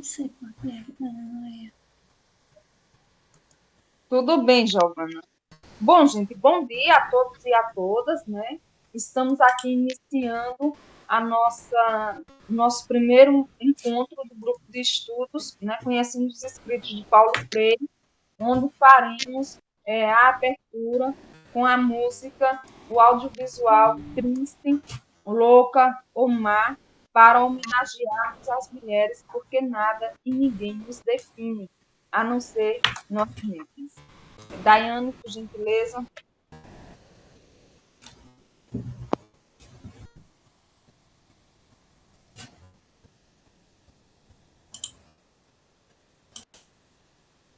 Não sei por que é que tá dando erro. Tudo bem, Giovana. Bom, gente, bom dia a todos e a todas, né? Estamos aqui iniciando nosso primeiro encontro do grupo de estudos, né? Conhecendo os escritos de Paulo Freire, onde faremos a abertura com a música, o audiovisual Triste, Louca ou Má, para homenagearmos as mulheres, porque nada e ninguém nos define, a não ser nós mesmos. Daiane, por gentileza.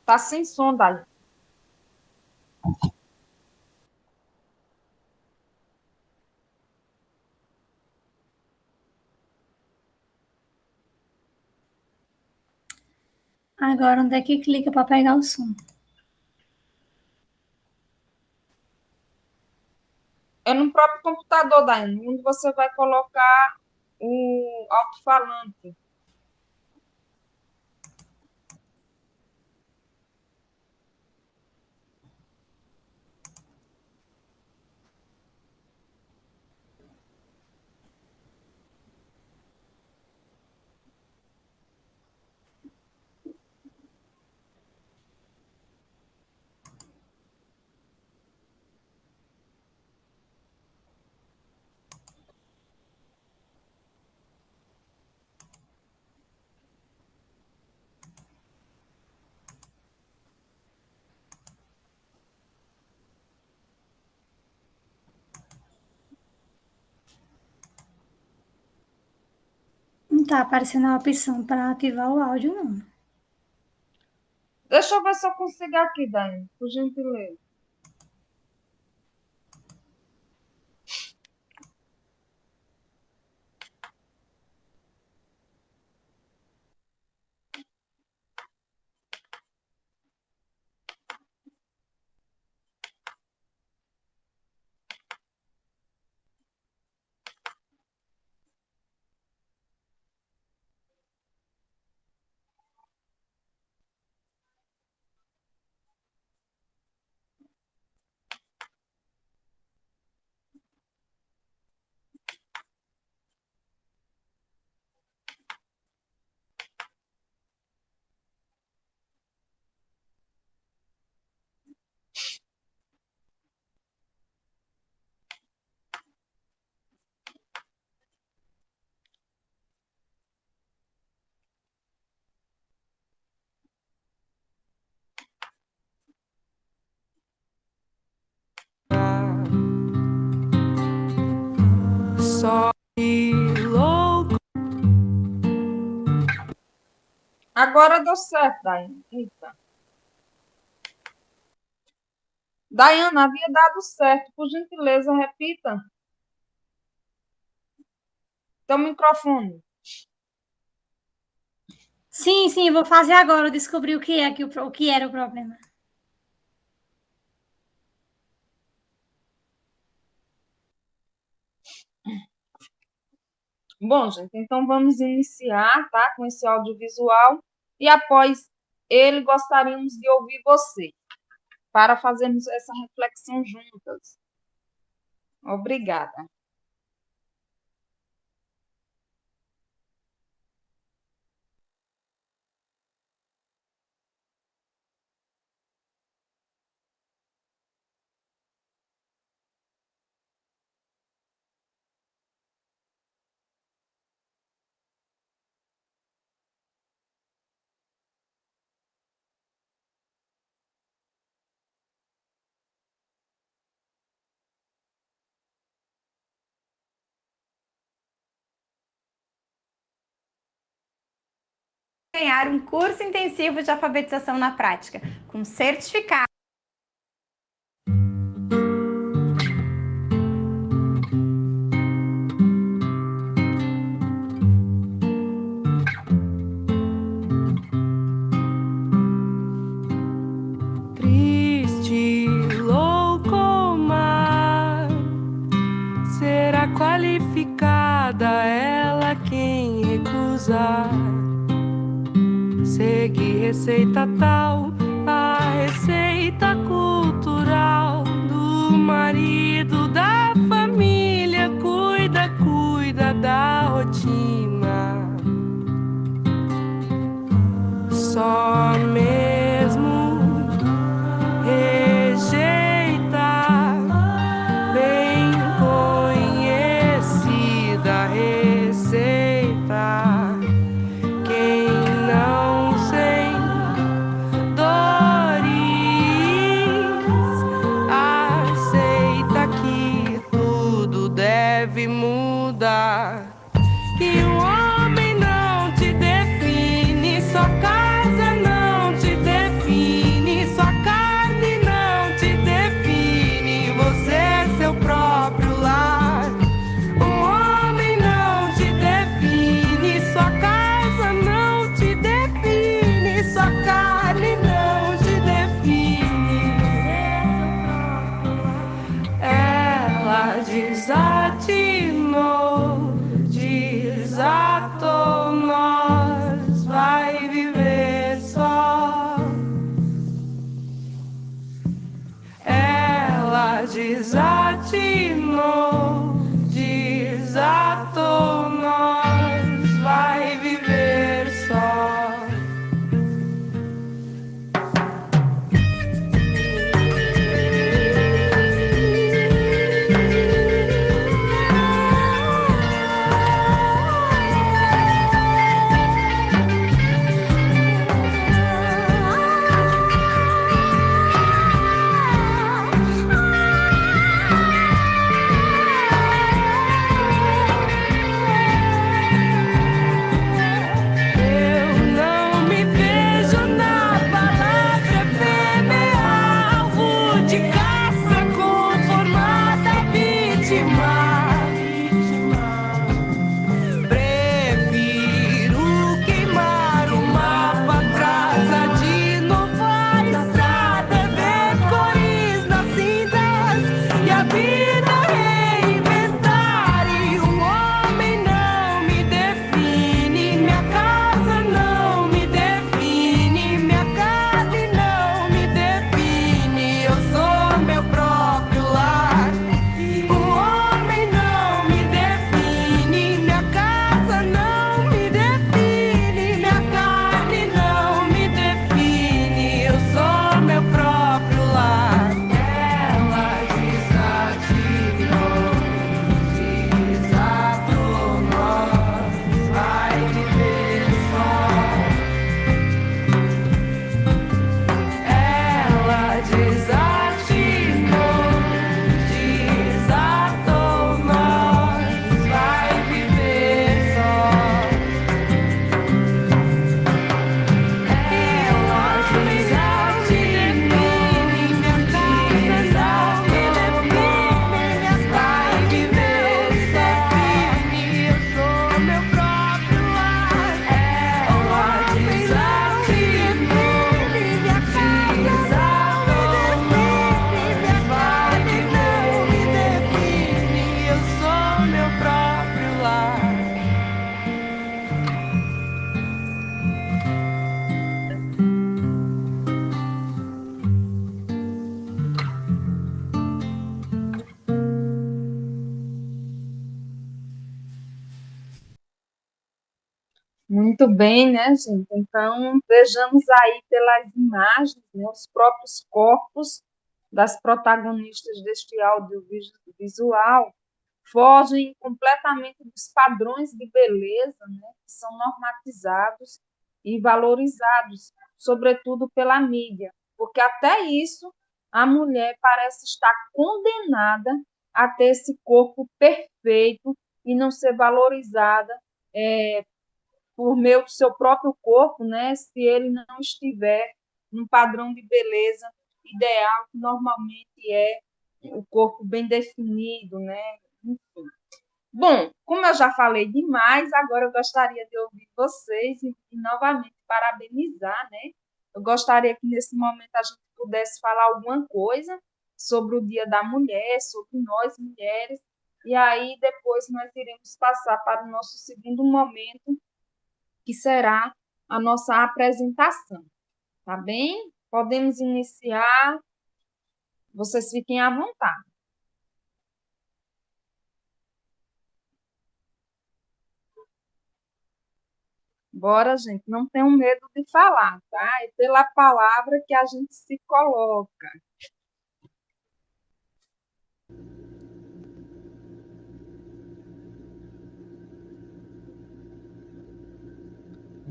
Tá sem som, Daiane. Agora, onde é que clica para pegar o som? É no próprio computador, Daiane, onde você vai colocar o alto-falante. Não tá aparecendo a opção para ativar o áudio, não. Deixa eu ver se eu consigo aqui, Daiane, por gentileza. Só que louco. Agora deu certo, Daiane. Eita. Daiane, havia dado certo. Por gentileza, repita. Teu microfone. Sim, vou fazer agora. Eu descobri o que é o que era o problema. Bom, gente, então vamos iniciar, tá? Com esse audiovisual. E após ele, gostaríamos de ouvir você, para fazermos essa reflexão juntas. Obrigada. Ganhar um curso intensivo de alfabetização na prática, com certificado. Triste, louco, mar. Será qualificada ela quem recusar Segue receita tal, a receita cultural do marido, da família, cuida da rotina. Só mesmo rejeita bem conhecida receita. Quem não sem dores aceita que tudo deve mudar. Que o homem não te define, sua casa não te define, sua carne não te define, você é seu próprio lar. O homem não te define, sua casa não te define, sua carne não te define, ela desatinou, desatou, nós vai viver só. Ela desatinou, desatou, nós vai viver só. Muito bem, né, gente? Então, vejamos aí pelas imagens, né, os próprios corpos das protagonistas deste audiovisual fogem completamente dos padrões de beleza, né, que são normatizados e valorizados, sobretudo pela mídia, porque até isso a mulher parece estar condenada a ter esse corpo perfeito e não ser valorizada por meio do seu próprio corpo, né, se ele não estiver num padrão de beleza ideal, que normalmente é o corpo bem definido, né? Enfim. Bom, como eu já falei demais, agora eu gostaria de ouvir vocês e novamente parabenizar, né? Eu gostaria que nesse momento a gente pudesse falar alguma coisa sobre o Dia da Mulher, sobre nós mulheres, e aí depois nós iremos passar para o nosso segundo momento, que será a nossa apresentação, tá bem? Podemos iniciar, vocês fiquem à vontade. Bora, gente, não tenham medo de falar, tá? É pela palavra que a gente se coloca.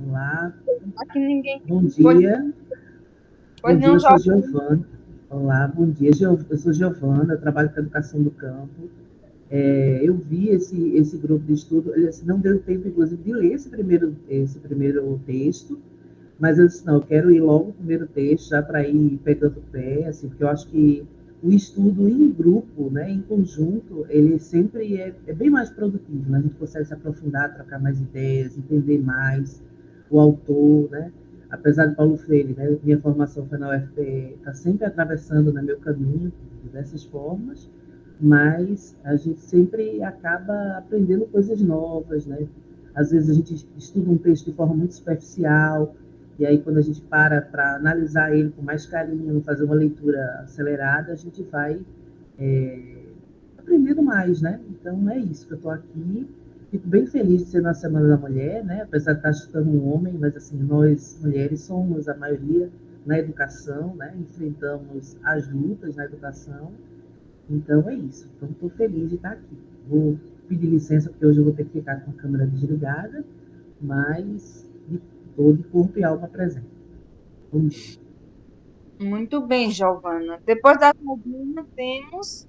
Olá, Aqui ninguém. bom Pois, dia. pois Bom dia, não, eu sou Giovana. Giovana. Olá, bom dia. Eu sou Giovana, eu trabalho com educação do campo. Eu vi esse grupo de estudo, assim, não deu tempo, inclusive, de ler esse primeiro texto, mas eu disse, não, eu quero ir logo no primeiro texto, já para ir pegando o pé, assim, porque eu acho que o estudo em grupo, né, em conjunto, ele sempre é bem mais produtivo, né? A gente consegue se aprofundar, trocar mais ideias, entender mais o autor, né? Apesar de Paulo Freire, né, minha formação foi na UFPE, está sempre atravessando, né, meu caminho de diversas formas, mas a gente sempre acaba aprendendo coisas novas, né? Às vezes a gente estuda um texto de forma muito superficial, e aí quando a gente para analisar ele com mais carinho, fazer uma leitura acelerada, a gente vai é, aprendendo mais, né? Então é isso que eu estou aqui. Fico bem feliz de ser na Semana da Mulher, né? Apesar de estar estudando um homem, mas assim, nós mulheres somos a maioria na educação, né? Enfrentamos as lutas na educação. Então é isso. Então estou feliz de estar aqui. Vou pedir licença porque hoje eu vou ter que ficar com a câmera desligada, mas estou de corpo e alma presente. Bom dia. Muito bem, Giovana. Depois da Giovana, temos.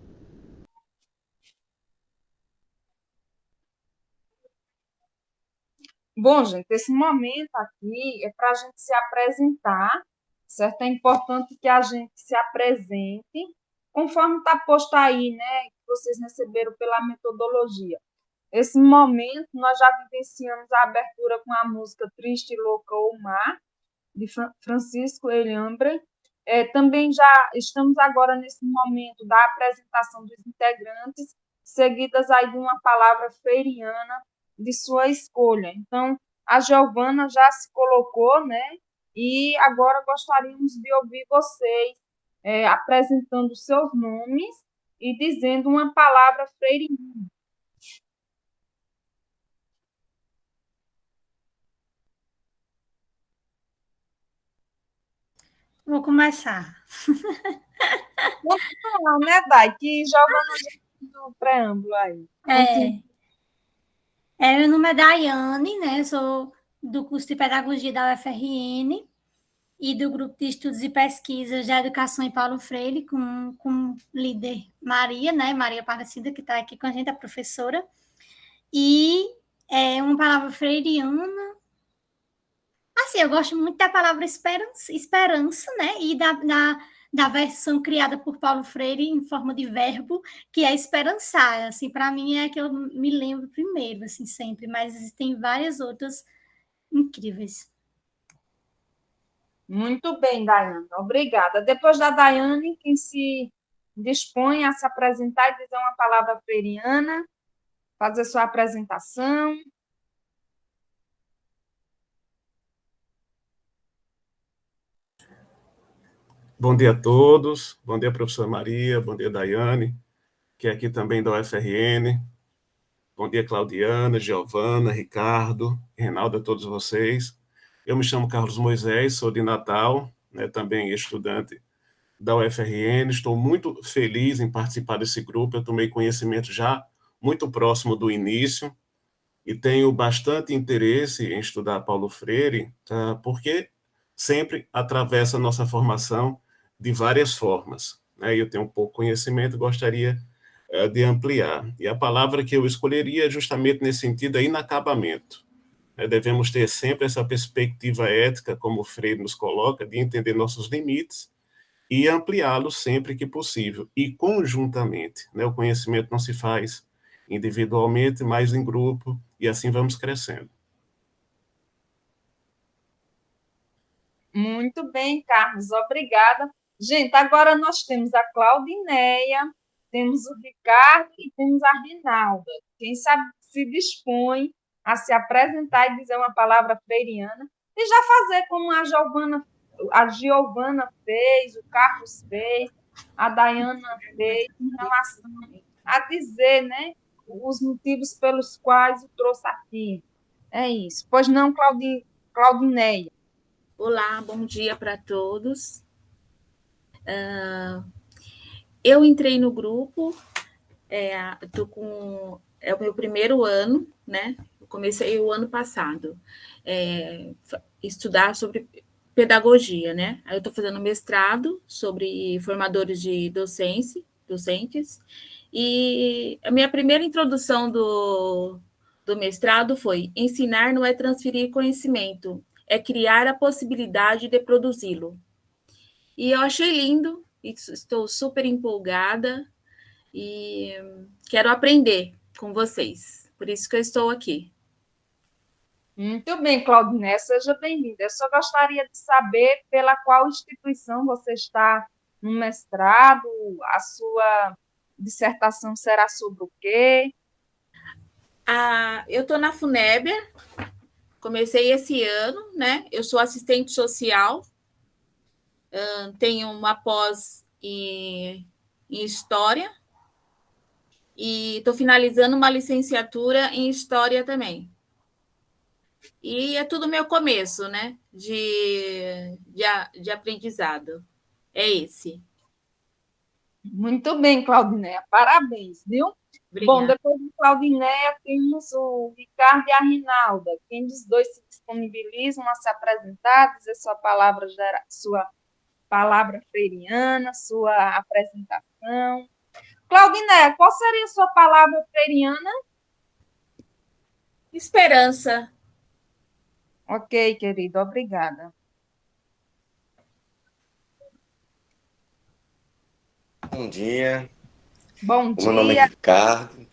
Bom, gente, esse momento aqui é para a gente se apresentar, certo? É importante que a gente se apresente, conforme está posto aí, né? Que vocês receberam pela metodologia. Esse momento, nós já vivenciamos a abertura com a música Triste, Louca ou Mar, de Francisco Eliambre. Também já estamos agora nesse momento da apresentação dos integrantes, seguidas aí de uma palavra feiriana de sua escolha. Então, a Giovana já se colocou, né? E agora gostaríamos de ouvir vocês apresentando seus nomes e dizendo uma palavra feiriana. Vou começar. Não, né, Dai? Que Giovana já fez o preâmbulo aí. Continua. É, meu nome é Daiane, né? Eu sou do curso de Pedagogia da UFRN e do grupo de estudos e pesquisas da educação em Paulo Freire, com líder Maria, né? Maria Aparecida, que está aqui com a gente, a professora. E uma palavra freiriana. Assim, eu gosto muito da palavra esperança, né? E da versão criada por Paulo Freire em forma de verbo, que é esperançar. Assim, para mim é a que eu me lembro primeiro, assim, sempre. Mas existem várias outras incríveis. Muito bem, Daiane. Obrigada. Depois da Daiane, quem se dispõe a se apresentar e dizer uma palavra freiriana, fazer sua apresentação. Bom dia a todos, bom dia, professora Maria, bom dia, Daiane, que é aqui também da UFRN, bom dia, Claudiana, Giovana, Ricardo, Reinaldo, a todos vocês. Eu me chamo Carlos Moisés, sou de Natal, né, também estudante da UFRN, estou muito feliz em participar desse grupo, eu tomei conhecimento já muito próximo do início, e tenho bastante interesse em estudar Paulo Freire, porque sempre atravessa a nossa formação de várias formas, né? Eu tenho um pouco conhecimento, gostaria de ampliar. E a palavra que eu escolheria é justamente nesse sentido, é inacabamento. Devemos ter sempre essa perspectiva ética, como o Freire nos coloca, de entender nossos limites e ampliá-los sempre que possível, e conjuntamente, né? O conhecimento não se faz individualmente, mas em grupo, e assim vamos crescendo. Muito bem, Carlos, obrigada. Gente, agora nós temos a Claudineia, temos o Ricardo e temos a Rinalda. Quem sabe se dispõe a se apresentar e dizer uma palavra freiriana, e já fazer como a Giovana fez, o Carlos fez, a Dayana fez, em relação a dizer, né, os motivos pelos quais o trouxe aqui. É isso. Pois não, Claudineia? Olá, bom dia para todos. Eu entrei no grupo, é o meu primeiro ano, né? Eu comecei o ano passado, estudar sobre pedagogia, né? Aí eu estou fazendo mestrado sobre formadores de docentes, e a minha primeira introdução do mestrado foi: ensinar não é transferir conhecimento, é criar a possibilidade de produzi-lo. E eu achei lindo, estou super empolgada e quero aprender com vocês. Por isso que eu estou aqui. Muito bem, Claudiné, seja bem-vinda. Eu só gostaria de saber pela qual instituição você está no mestrado, a sua dissertação será sobre o quê? Eu estou na FUNEB, comecei esse ano, né? Eu sou assistente social, tenho uma pós em História e estou finalizando uma licenciatura em História também. E é tudo meu começo, né? De aprendizado. É esse. Muito bem, Claudinéia, parabéns, viu? Obrigada. Bom, depois de Claudinéia, temos o Ricardo e a Rinalda. Quem dos dois se disponibilizam a se apresentar, dizer sua palavra freiriana, sua apresentação. Claudinéia, qual seria a sua palavra freiriana? Esperança. Ok, querido, obrigada. Bom dia. Bom Meu nome é dia. Ricardo.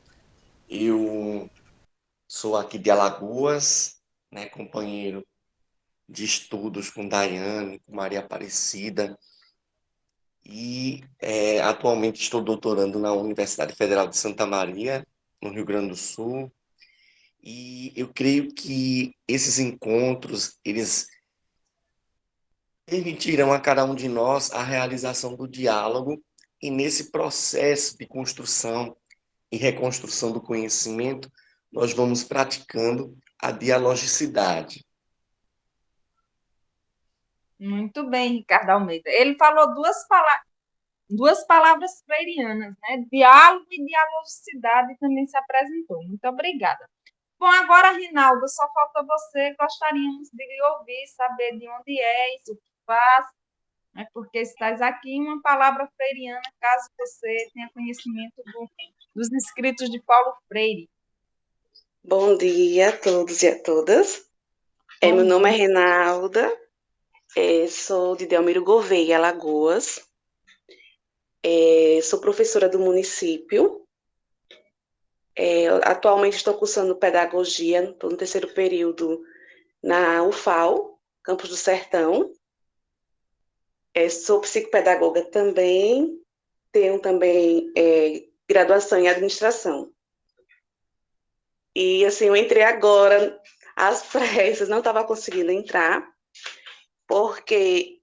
Eu sou aqui de Alagoas, né, companheiro de estudos com Daiane, com Maria Aparecida. E atualmente estou doutorando na Universidade Federal de Santa Maria, no Rio Grande do Sul. E eu creio que esses encontros, eles permitirão a cada um de nós a realização do diálogo, e nesse processo de construção e reconstrução do conhecimento, nós vamos praticando a dialogicidade. Muito bem, Ricardo Almeida. Ele falou duas palavras freirianas, né? Diálogo e dialogicidade, também se apresentou. Muito obrigada. Bom, agora, Rinaldo, só falta você. Gostaríamos de lhe ouvir, saber de onde és, o que faz, né? Porque estás aqui, uma palavra freiriana, caso você tenha conhecimento dos escritos de Paulo Freire. Bom dia a todos e a todas. Meu nome é Rinalda, sou de Delmiro Gouveia, Alagoas. Sou professora do município. Atualmente estou cursando pedagogia, estou no terceiro período na UFAL, Campos do Sertão. Sou psicopedagoga também, tenho também graduação em administração. E assim, eu entrei agora às pressas, não estava conseguindo entrar, porque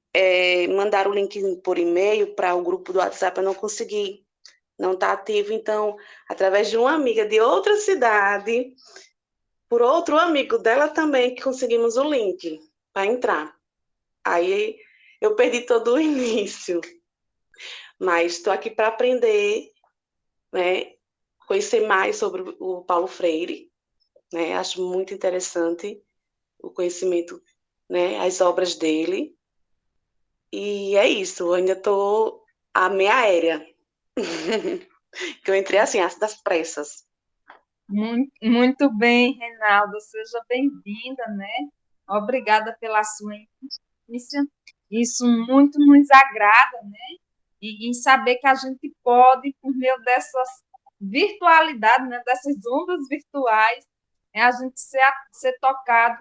mandaram o link por e-mail para o grupo do WhatsApp, eu não consegui, não está ativo. Então, através de uma amiga de outra cidade, por outro amigo dela também, que conseguimos o link para entrar. Aí eu perdi todo o início, mas estou aqui para aprender, né, conhecer mais sobre o Paulo Freire, né, acho muito interessante o conhecimento, né, as obras dele, e é isso, eu ainda estou a meia aérea, que eu entrei assim, das pressas. Muito bem, Reinaldo, seja bem-vinda, né? Obrigada pela sua insistência. Isso muito nos agrada, né? E saber que a gente pode, por meio dessas virtualidades, né? Dessas ondas virtuais, a gente ser tocado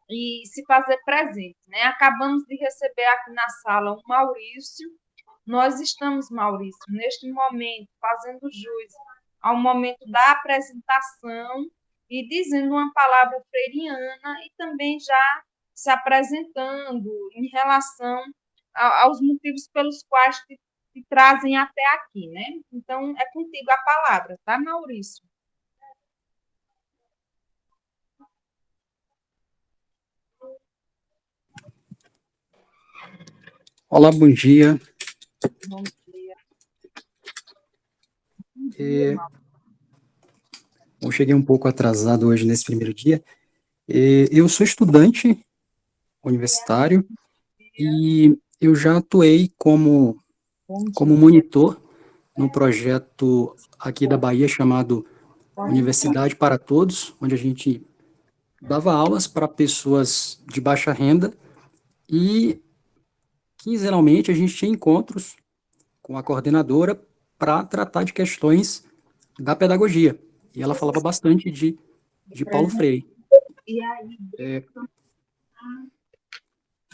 e se fazer presente, né? Acabamos de receber aqui na sala o Maurício. Nós estamos, Maurício, neste momento, fazendo jus ao momento da apresentação e dizendo uma palavra freiriana e também já se apresentando em relação aos motivos pelos quais te trazem até aqui, né? Então, é contigo a palavra, tá, Maurício? Olá, bom dia. Bom dia. Eu cheguei um pouco atrasado hoje nesse primeiro dia. Eu sou estudante universitário e eu já atuei como monitor num projeto aqui da Bahia chamado Universidade para Todos, onde a gente dava aulas para pessoas de baixa renda e quinzenalmente a gente tinha encontros com a coordenadora para tratar de questões da pedagogia. E ela falava bastante de Paulo Freire.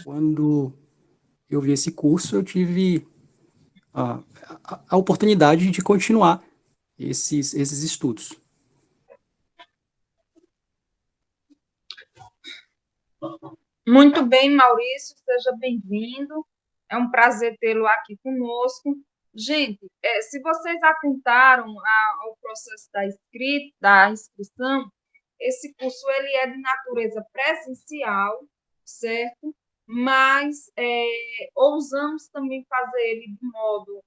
Quando eu vi esse curso, eu tive a oportunidade de continuar esses estudos. Muito bem, Maurício, seja bem-vindo. É um prazer tê-lo aqui conosco. Gente, se vocês atentaram ao processo da inscrição, esse curso ele é de natureza presencial, certo? Mas ousamos também fazer ele de modo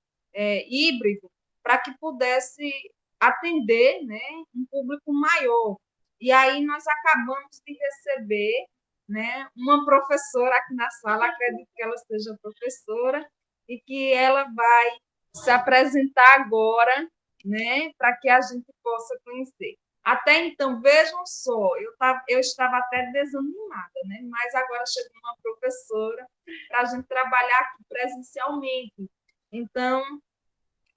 híbrido para que pudesse atender, né, um público maior. E aí nós acabamos de receber, né, uma professora aqui na sala, acredito que ela seja professora, e que ela vai se apresentar agora, né, para que a gente possa conhecer. Até então, vejam só, eu estava até desanimada, né, mas agora chegou uma professora para a gente trabalhar aqui presencialmente. Então,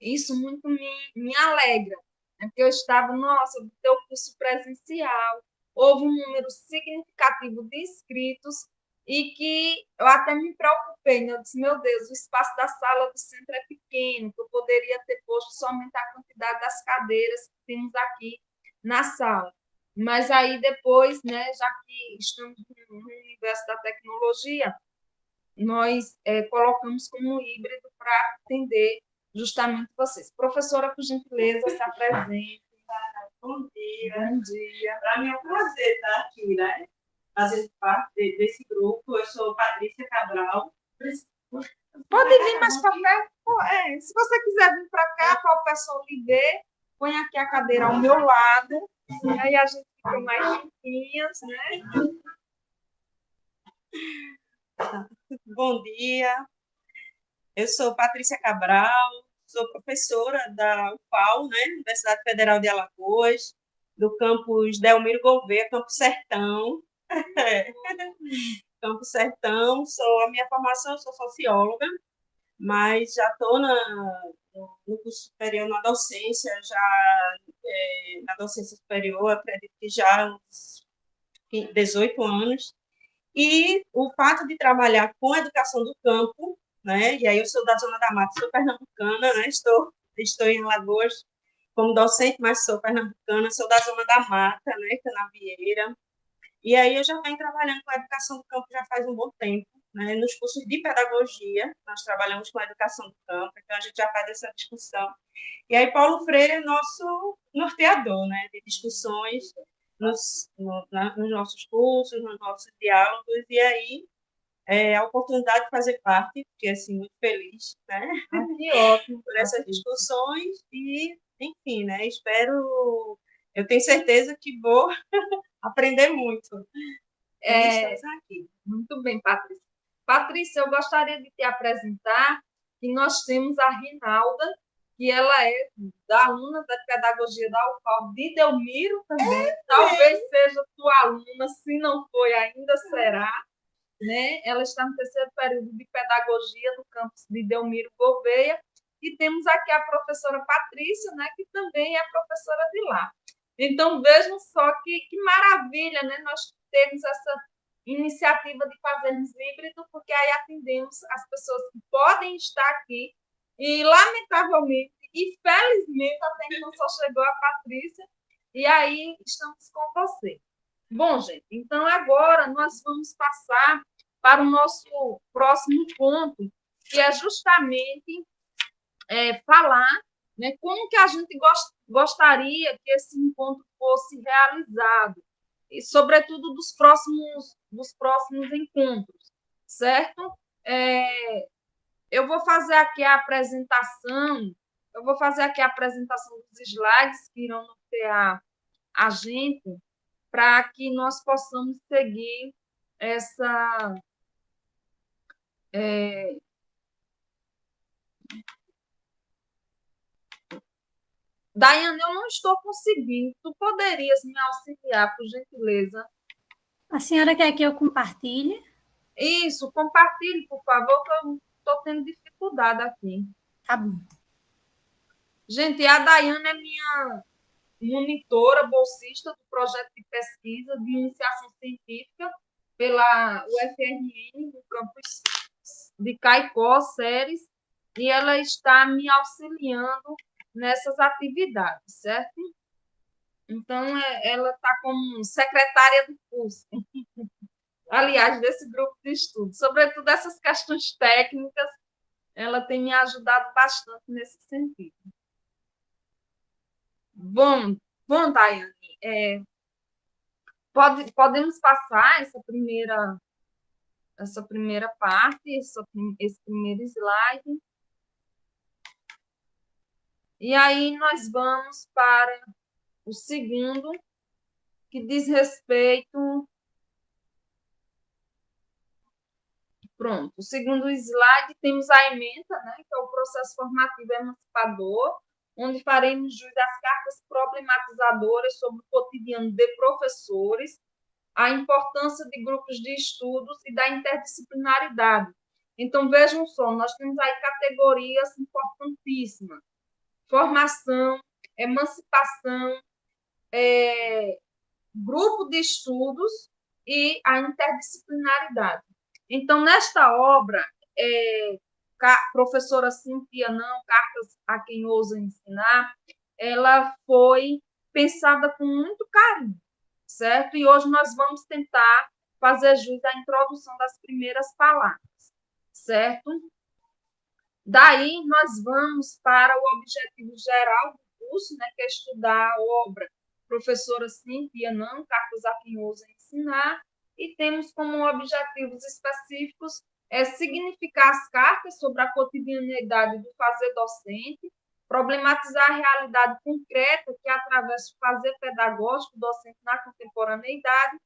isso muito me alegra, né, porque eu estava, nossa, do teu curso presencial, houve um número significativo de inscritos e que eu até me preocupei, né? Eu disse, meu Deus, o espaço da sala do centro é pequeno, que eu poderia ter posto somente a quantidade das cadeiras que temos aqui na sala. Mas aí depois, né, já que estamos no universo da tecnologia, nós colocamos como híbrido para atender justamente vocês. Professora, por gentileza, se apresente. Bom dia. Bom dia. Para mim é um prazer estar aqui, né? Fazer parte desse grupo. Eu sou Patrícia Cabral. Pode vir mais para cá. Se você quiser vir para cá, para o pessoal lhe ver, põe aqui a cadeira ao meu lado. Aí a gente fica mais juntinhas, né? Bom dia. Eu sou Patrícia Cabral. Sou professora da UFAL, né, Universidade Federal de Alagoas, do campus Delmiro Gouveia, Campo Sertão. Campo Sertão, a minha formação, eu sou socióloga, mas já estou no curso superior, na docência, na docência superior, acredito que já há uns 18 anos. E o fato de trabalhar com a educação do campo, né? E aí eu sou da Zona da Mata, sou pernambucana, né? Estou em Alagoas como docente, mas sou pernambucana, sou da Zona da Mata, né? Canavieira. E aí eu já venho trabalhando com a educação do campo já faz um bom tempo, né? Nos cursos de pedagogia, nós trabalhamos com a educação do campo, então a gente já faz essa discussão. E aí Paulo Freire é nosso norteador, né? De discussões nos nossos cursos, nos nossos diálogos, e aí a oportunidade de fazer parte, fiquei assim, muito feliz, né? Que ótimo. Por essas discussões e, enfim, né? Eu tenho certeza que vou aprender muito. Estamos aqui. Muito bem, Patrícia. Patrícia, eu gostaria de te apresentar que nós temos a Rinalda, que ela é da aluna da pedagogia da UFAL de Delmiro também. Talvez seja tua aluna, se não foi, ainda será. Né? Ela está no terceiro período de pedagogia do campus de Delmiro Gouveia. E temos aqui a professora Patrícia, né, que também é professora de lá. Então, vejam só que maravilha, né? Nós temos essa iniciativa de fazermos híbrido, porque aí atendemos as pessoas que podem estar aqui e, lamentavelmente, e felizmente, até então só chegou a Patrícia, e aí estamos com você. Bom, gente, então agora nós vamos passar para o nosso próximo ponto, que é justamente falar, né, como que a gente gostaria que esse encontro fosse realizado, e sobretudo dos próximos encontros, certo? Eu vou fazer aqui a apresentação, dos slides que irão nortear a gente, para que nós possamos seguir essa. Daiane, eu não estou conseguindo. Tu poderias me auxiliar, por gentileza? A senhora quer que eu compartilhe? Isso, compartilhe, por favor, que eu estou tendo dificuldade aqui. Tá bom. Gente, a Daiane é minha monitora, bolsista do projeto de pesquisa de iniciação científica pela UFRN, no campus de Caicó, Ceres, e ela está me auxiliando nessas atividades, certo? Então, ela está como secretária do curso, aliás, desse grupo de estudo. Sobretudo essas questões técnicas, ela tem me ajudado bastante nesse sentido. Bom, Daiane, podemos passar essa primeira parte, esse primeiro slide. E aí nós vamos para o segundo, que diz respeito. Pronto, o segundo slide temos a ementa, né, que é o processo formativo emancipador, onde faremos jus às cartas problematizadoras sobre o cotidiano de professores, a importância de grupos de estudos e da interdisciplinaridade. Então, vejam só, nós temos aí categorias importantíssimas: formação, emancipação, grupo de estudos e a interdisciplinaridade. Então, nesta obra, professora Cíntia Não, Cartas a Quem Ousa Ensinar, ela foi pensada com muito carinho, certo? E hoje nós vamos tentar fazer jus à introdução das primeiras palavras, certo? Daí, nós vamos para o objetivo geral do curso, né, que é estudar a obra Professora Cíntia Não, Cartas a Quem Ousa Ensinar, e temos como objetivos específicos significar as cartas sobre a cotidianeidade do fazer docente, problematizar a realidade concreta que atravessa o fazer pedagógico docente na contemporaneidade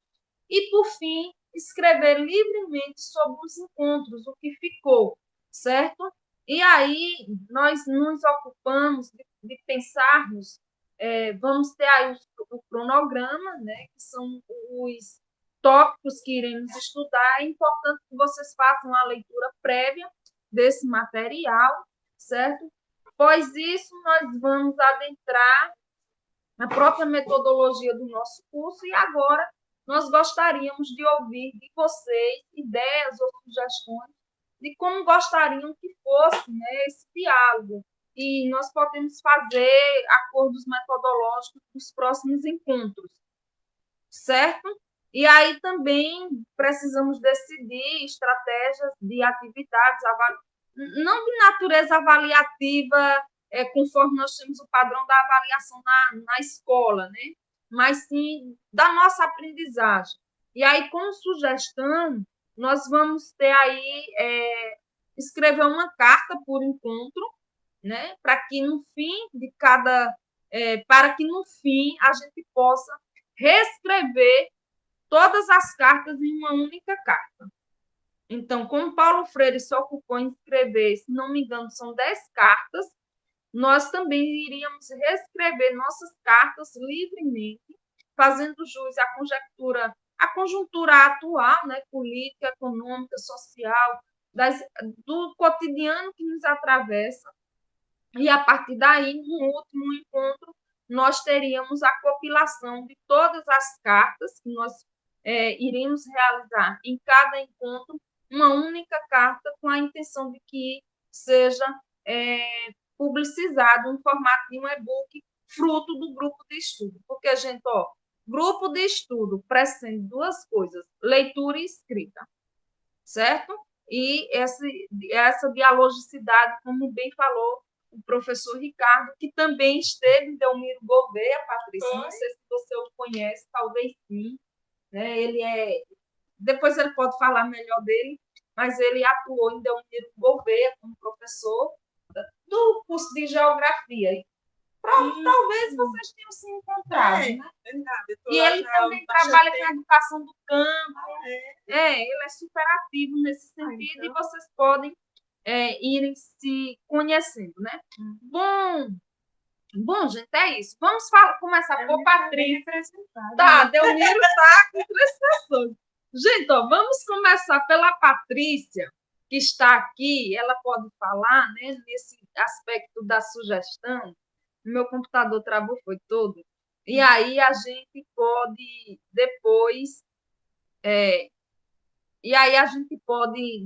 e, por fim, escrever livremente sobre os encontros, o que ficou, certo? E aí nós nos ocupamos de pensarmos, vamos ter aí o cronograma, né, que são os tópicos que iremos estudar. É importante que vocês façam a leitura prévia desse material, certo? Após isso, nós vamos adentrar na própria metodologia do nosso curso e agora nós gostaríamos de ouvir de vocês ideias ou sugestões de como gostariam que fosse, né, esse diálogo. E nós podemos fazer acordos metodológicos nos próximos encontros, certo? E aí também precisamos decidir estratégias de atividades, não de natureza avaliativa, conforme nós temos o padrão da avaliação na escola, né? Mas sim da nossa aprendizagem. E aí, como sugestão, nós vamos ter aí escrever uma carta por encontro, né? Para que no fim a gente possa reescrever todas as cartas em uma única carta. Então, como Paulo Freire se ocupou em escrever, se não me engano, são 10 cartas, nós também iríamos reescrever nossas cartas livremente, fazendo jus à conjuntura atual, né, política, econômica, social, do cotidiano que nos atravessa. E, a partir daí, no último encontro, nós teríamos a compilação de todas as cartas que nós iremos realizar em cada encontro, uma única carta com a intenção de que seja publicizado em formato de um e-book fruto do grupo de estudo. Porque, gente, Grupo de estudo prescinde duas coisas, leitura e escrita, certo? E essa dialogicidade, como bem falou o professor Ricardo, que também esteve em Delmiro Gouveia, Patrícia, não sei se você o conhece, talvez sim, né? Depois ele pode falar melhor dele, mas ele atuou em Delmiro Gouveia como professor do curso de Geografia. Talvez vocês tenham se encontrado, né? Verdade. E ele também trabalha com a educação do campo. Ele é super ativo nesse sentido, e vocês podem irem se conhecendo, né? Bom, gente, é isso. Vamos começar por Patrícia. Tá, Delmiro está com 3 pessoas. Gente, vamos começar pela Patrícia, que está aqui. Ela pode falar, né, nesse aspecto da sugestão. O meu computador travou, foi todo. E aí a gente pode depois...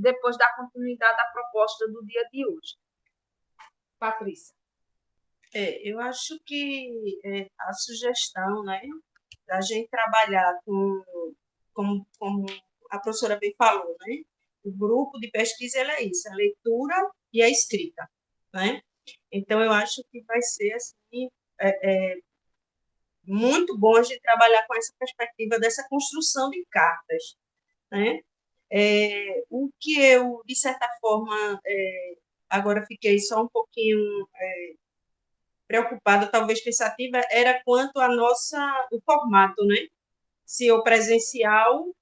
depois dar continuidade à proposta do dia de hoje. Patrícia. Eu acho que a sugestão, né, da gente trabalhar como a professora bem falou, né, o grupo de pesquisa é isso, a leitura e a escrita, né? Então, eu acho que vai ser assim, muito bom a gente trabalhar com essa perspectiva dessa construção de cartas, né? O que eu, de certa forma, agora fiquei só um pouquinho preocupada, talvez pensativa, era quanto o formato, né? Se o presencial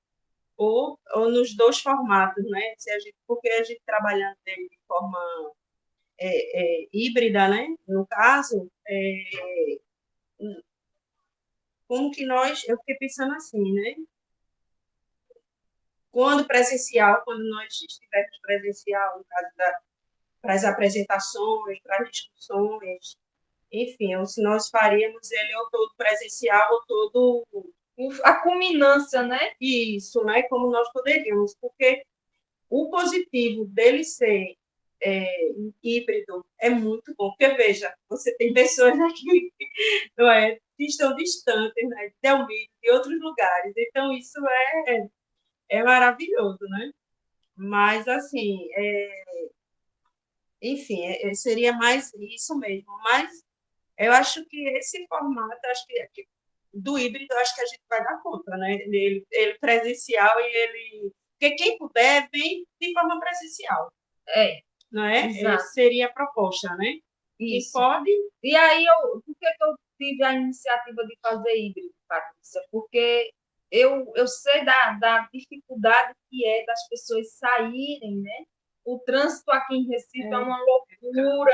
ou nos 2 formatos, né? Porque a gente trabalhando de forma híbrida, né? No caso, como que eu fiquei pensando assim, né? Quando nós estivermos presencial, no caso para as apresentações, para as discussões, enfim, ou se nós faríamos ele ou todo presencial ou todo... A culminância, né? Isso, né? Como nós poderíamos, porque o positivo dele ser híbrido é muito bom, porque, veja, você tem pessoas aqui, não é, que estão distantes, né, de Delmiro, de outros lugares, então isso é maravilhoso, né? Mas, assim, enfim, seria mais isso mesmo, mas eu acho que esse formato, do híbrido, acho que a gente vai dar conta, né? Ele presencial e ele... Porque quem puder, vem de forma presencial. Não é? Seria a proposta, né? Isso. E pode... E aí, por que eu tive a iniciativa de fazer híbrido, Patrícia? Porque eu sei da dificuldade que é das pessoas saírem, né? O trânsito aqui em Recife é uma loucura.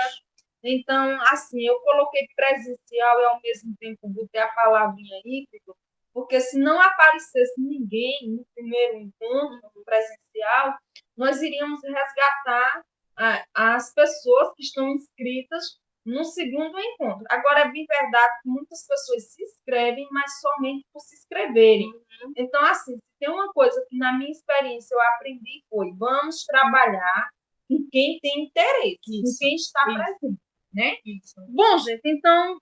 Então, assim, eu coloquei presencial e, ao mesmo tempo, botei a palavrinha híbrido, porque se não aparecesse ninguém no primeiro encontro presencial, nós iríamos resgatar as pessoas que estão inscritas no segundo encontro. Agora, é bem verdade que muitas pessoas se inscrevem, mas somente por se inscreverem. Então, assim, se tem uma coisa que, na minha experiência, eu aprendi foi: vamos trabalhar com quem tem interesse, com quem está presente. Né? Bom, gente, então,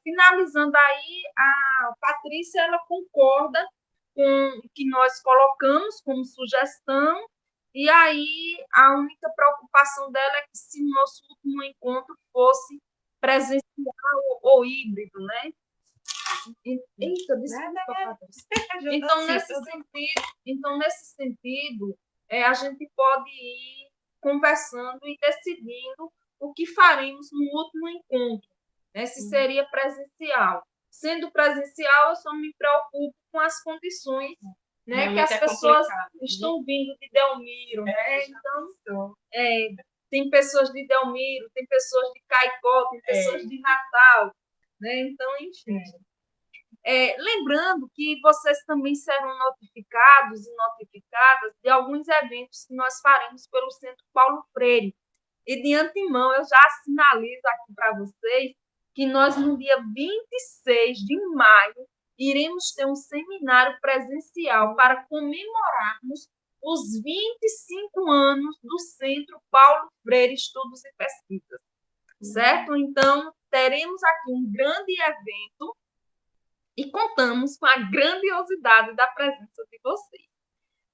finalizando aí, a Patrícia, ela concorda com o que nós colocamos como sugestão, e aí a única preocupação dela é que se o nosso último encontro fosse presencial ou híbrido, né? Eita, desculpa, Patrícia. Então, nesse sentido, a gente pode ir conversando e decidindo o que faremos no último encontro, né? Se seria presencial. Sendo presencial, eu só me preocupo com as condições, né? Que as pessoas estão vindo de Delmiro, né? Então, tem pessoas de Delmiro, tem pessoas de Caicó, tem pessoas de Natal, né? Então, enfim. Lembrando que vocês também serão notificados e notificadas de alguns eventos que nós faremos pelo Centro Paulo Freire. E, de antemão, eu já sinalizo aqui para vocês que nós, no dia 26 de maio, iremos ter um seminário presencial para comemorarmos os 25 anos do Centro Paulo Freire Estudos e Pesquisas, certo? Então, teremos aqui um grande evento E contamos com a grandiosidade da presença de vocês,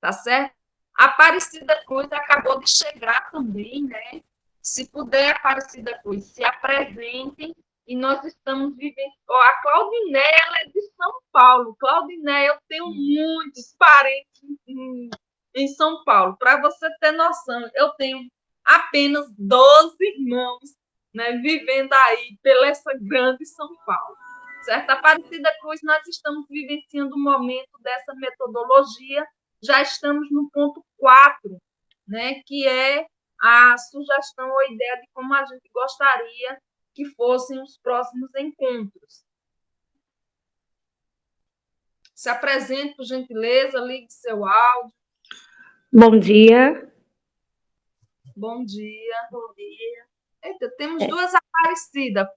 tá certo? A Aparecida Cruz acabou de chegar também, né? Se puder, Aparecida Cruz, se apresentem. E nós estamos vivendo. A Claudinéia, ela é de São Paulo. Claudinéia, eu tenho muitos parentes em São Paulo. Para você ter noção, eu tenho apenas 12 irmãos, né, vivendo aí pela essa grande São Paulo. Certo? Aparecida Cruz, nós estamos vivenciando um momento dessa metodologia. Já estamos no ponto 4, né, que é a sugestão ou ideia de como a gente gostaria que fossem os próximos encontros. Se apresente, por gentileza, ligue seu áudio. Bom dia. Bom dia. Bom dia. Eita, temos duas Aparecidas.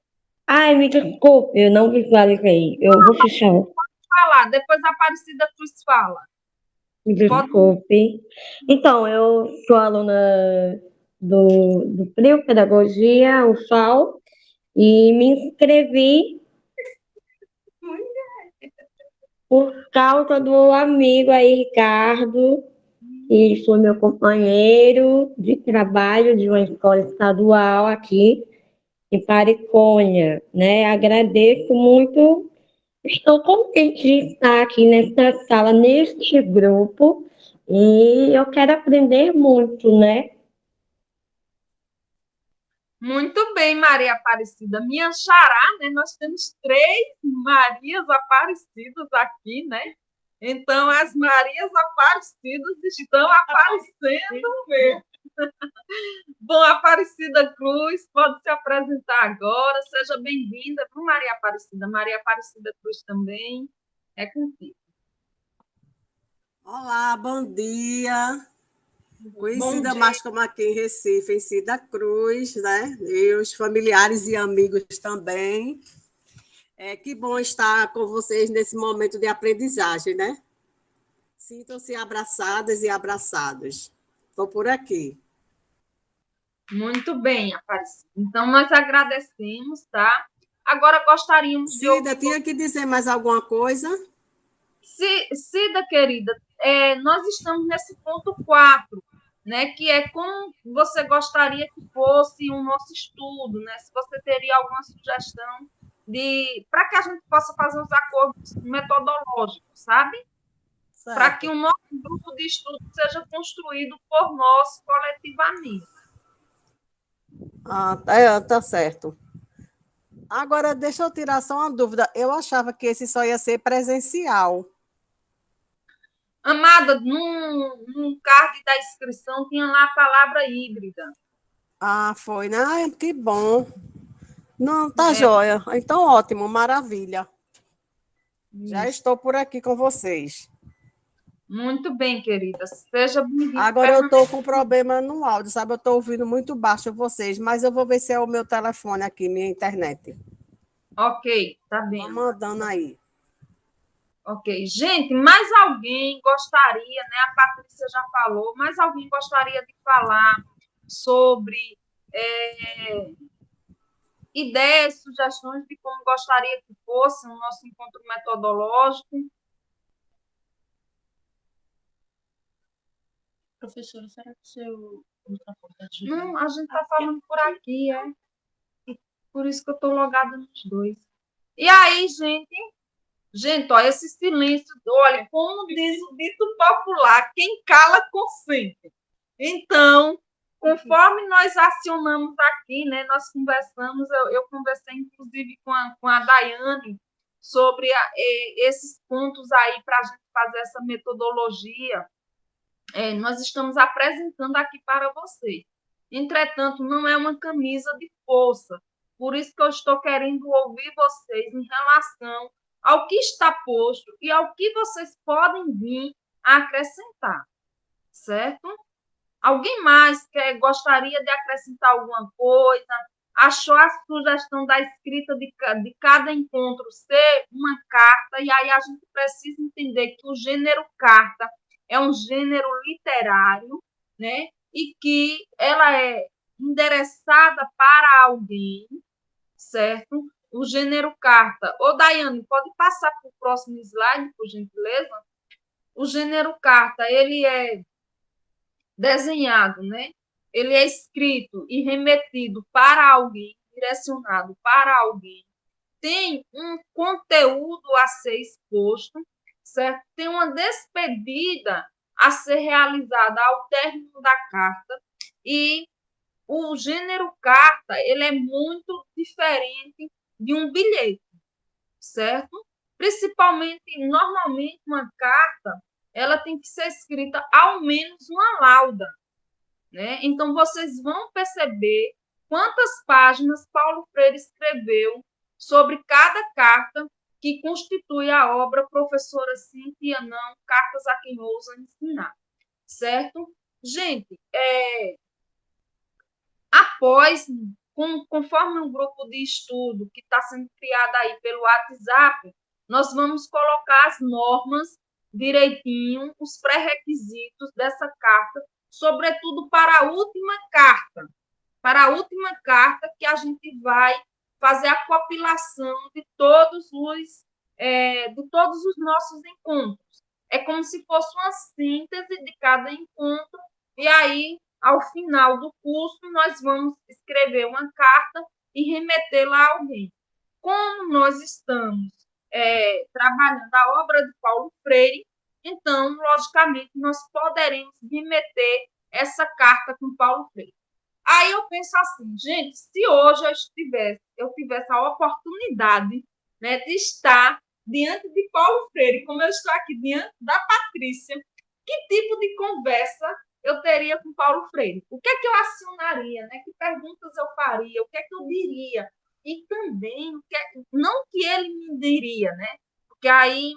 Ai, me desculpe, eu não visualizei. Eu vou fechar. Pode falar, depois a Aparecida Cruz fala. Me desculpe. Então, eu sou aluna do PRIO Pedagogia, o FAO, e me inscrevi por causa do amigo aí, Ricardo, que foi meu companheiro de trabalho de uma escola estadual aqui em Pariconha, né? Agradeço muito, estou contente de estar aqui nessa sala, neste grupo, e eu quero aprender muito, né? Muito bem, Maria Aparecida. Minha xará, né? Nós temos 3 Marias Aparecidas aqui, né? Então, as Marias Aparecidas estão aparecendo mesmo. Bom, Aparecida Cruz, pode se apresentar agora. Seja bem-vinda para Maria Aparecida. Maria Aparecida Cruz também é contigo. Olá, bom dia. Conhecida mais como aqui em Recife, em Cida Cruz, né? E os familiares e amigos também. Que bom estar com vocês nesse momento de aprendizagem, né? Sintam-se abraçadas e abraçados. Estou por aqui. Muito bem, Aparecida. Então, nós agradecemos, tá? Agora gostaríamos de ouvir... Cida, tinha que dizer mais alguma coisa? Cida, querida, nós estamos nesse ponto 4, né, que é como você gostaria que fosse o nosso estudo, né, se você teria alguma sugestão para que a gente possa fazer os acordos metodológicos, sabe? Para que o nosso grupo de estudo seja construído por nós coletivamente. Tá certo. Agora, deixa eu tirar só uma dúvida. Eu achava que esse só ia ser presencial. Amada, num card da inscrição tinha lá a palavra híbrida. Foi, né? Ai, que bom. Não, tá joia. Então, ótimo, maravilha. Já estou por aqui com vocês. Muito bem, querida. Seja bem-vinda. Agora eu estou com problema no áudio, sabe? Eu estou ouvindo muito baixo vocês, mas eu vou ver se é o meu telefone aqui, minha internet. Ok, tá bem. Tá mandando aí. Ok. Gente, mais alguém gostaria, né? A Patrícia já falou, mais alguém gostaria de falar sobre ideias, sugestões de como gostaria que fosse o nosso encontro metodológico? Professora, será que o seu microfone está desligado? Não, a gente está falando por aqui, Por isso que eu estou logada nos dois. E aí, gente? Gente, olha esse silêncio. Olha, como diz o dito popular, quem cala consente. Então, conforme nós acionamos aqui, né, nós conversamos, eu conversei, inclusive, com a Daiane sobre esses pontos aí para a gente fazer essa metodologia. Nós estamos apresentando aqui para vocês. Entretanto, não é uma camisa de força. Por isso que eu estou querendo ouvir vocês em relação ao que está posto e ao que vocês podem vir a acrescentar, certo? Alguém mais gostaria de acrescentar alguma coisa? Achou a sugestão da escrita de cada encontro ser uma carta, e aí a gente precisa entender que o gênero carta é um gênero literário, né? E que ela é endereçada para alguém, certo? o gênero carta. Ô, Daiane, pode passar para o próximo slide, por gentileza? O gênero carta, ele é desenhado, né? Ele é escrito e remetido para alguém, direcionado para alguém. Tem um conteúdo a ser exposto, certo? Tem uma despedida a ser realizada ao término da carta e o gênero carta, ele é muito diferente de um bilhete, certo? Principalmente, normalmente, uma carta, ela tem que ser escrita ao menos uma lauda, né? Então, vocês vão perceber quantas páginas Paulo Freire escreveu sobre cada carta que constitui a obra Professora Cíntia Não, Cartas a Quem Ousa Ensinar, certo? Gente, após, conforme um grupo de estudo que está sendo criado aí pelo WhatsApp, nós vamos colocar as normas direitinho, os pré-requisitos dessa carta, sobretudo para a última carta que a gente vai fazer a compilação de todos os nossos encontros. É como se fosse uma síntese de cada encontro, e aí, ao final do curso, nós vamos escrever uma carta e remetê-la a alguém. Como nós estamos trabalhando a obra de Paulo Freire, então, logicamente, nós poderemos remeter essa carta com Paulo Freire. Aí eu penso assim, gente, se hoje eu tivesse a oportunidade, né, de estar diante de Paulo Freire, como eu estou aqui diante da Patrícia, que tipo de conversa eu teria com Paulo Freire? O que é que eu acionaria, né? Que perguntas eu faria? O que é que eu diria? E também, não que ele me diria, né? Porque aí,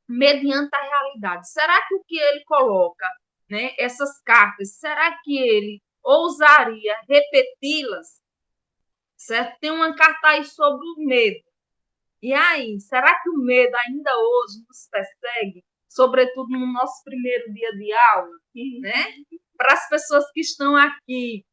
mediante a realidade, será que o que ele coloca, né, essas cartas, será que ele ousaria repeti-las? Certo? Tem uma carta aí sobre o medo. E aí, será que o medo ainda hoje nos persegue, sobretudo no nosso primeiro dia de aula, né? Para as pessoas que estão aqui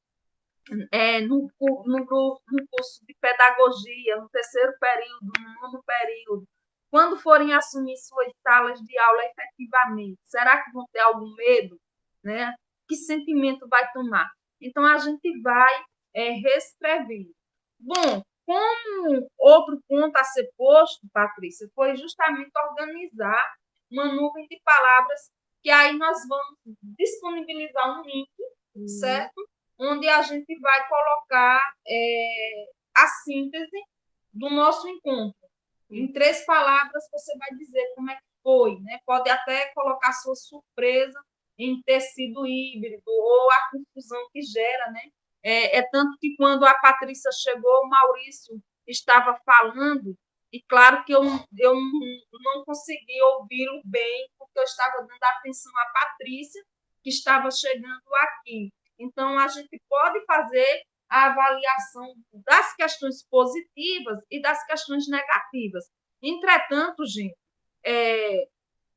no curso de pedagogia, no terceiro período, no nono período, quando forem assumir suas salas de aula efetivamente, será que vão ter algum medo, né? Que sentimento vai tomar? Então, a gente vai reescrevendo. Bom, como outro ponto a ser posto, Patrícia, foi justamente organizar uma nuvem de palavras que aí nós vamos disponibilizar um link, certo? Onde a gente vai colocar a síntese do nosso encontro. Em 3 palavras, você vai dizer como é que foi, né? Pode até colocar sua surpresa em ter sido híbrido ou a confusão que gera, né? Tanto que quando a Patrícia chegou, o Maurício estava falando, e claro que eu não consegui ouvi-lo bem, porque eu estava dando atenção à Patrícia, que estava chegando aqui. Então, a gente pode fazer a avaliação das questões positivas e das questões negativas. Entretanto, gente,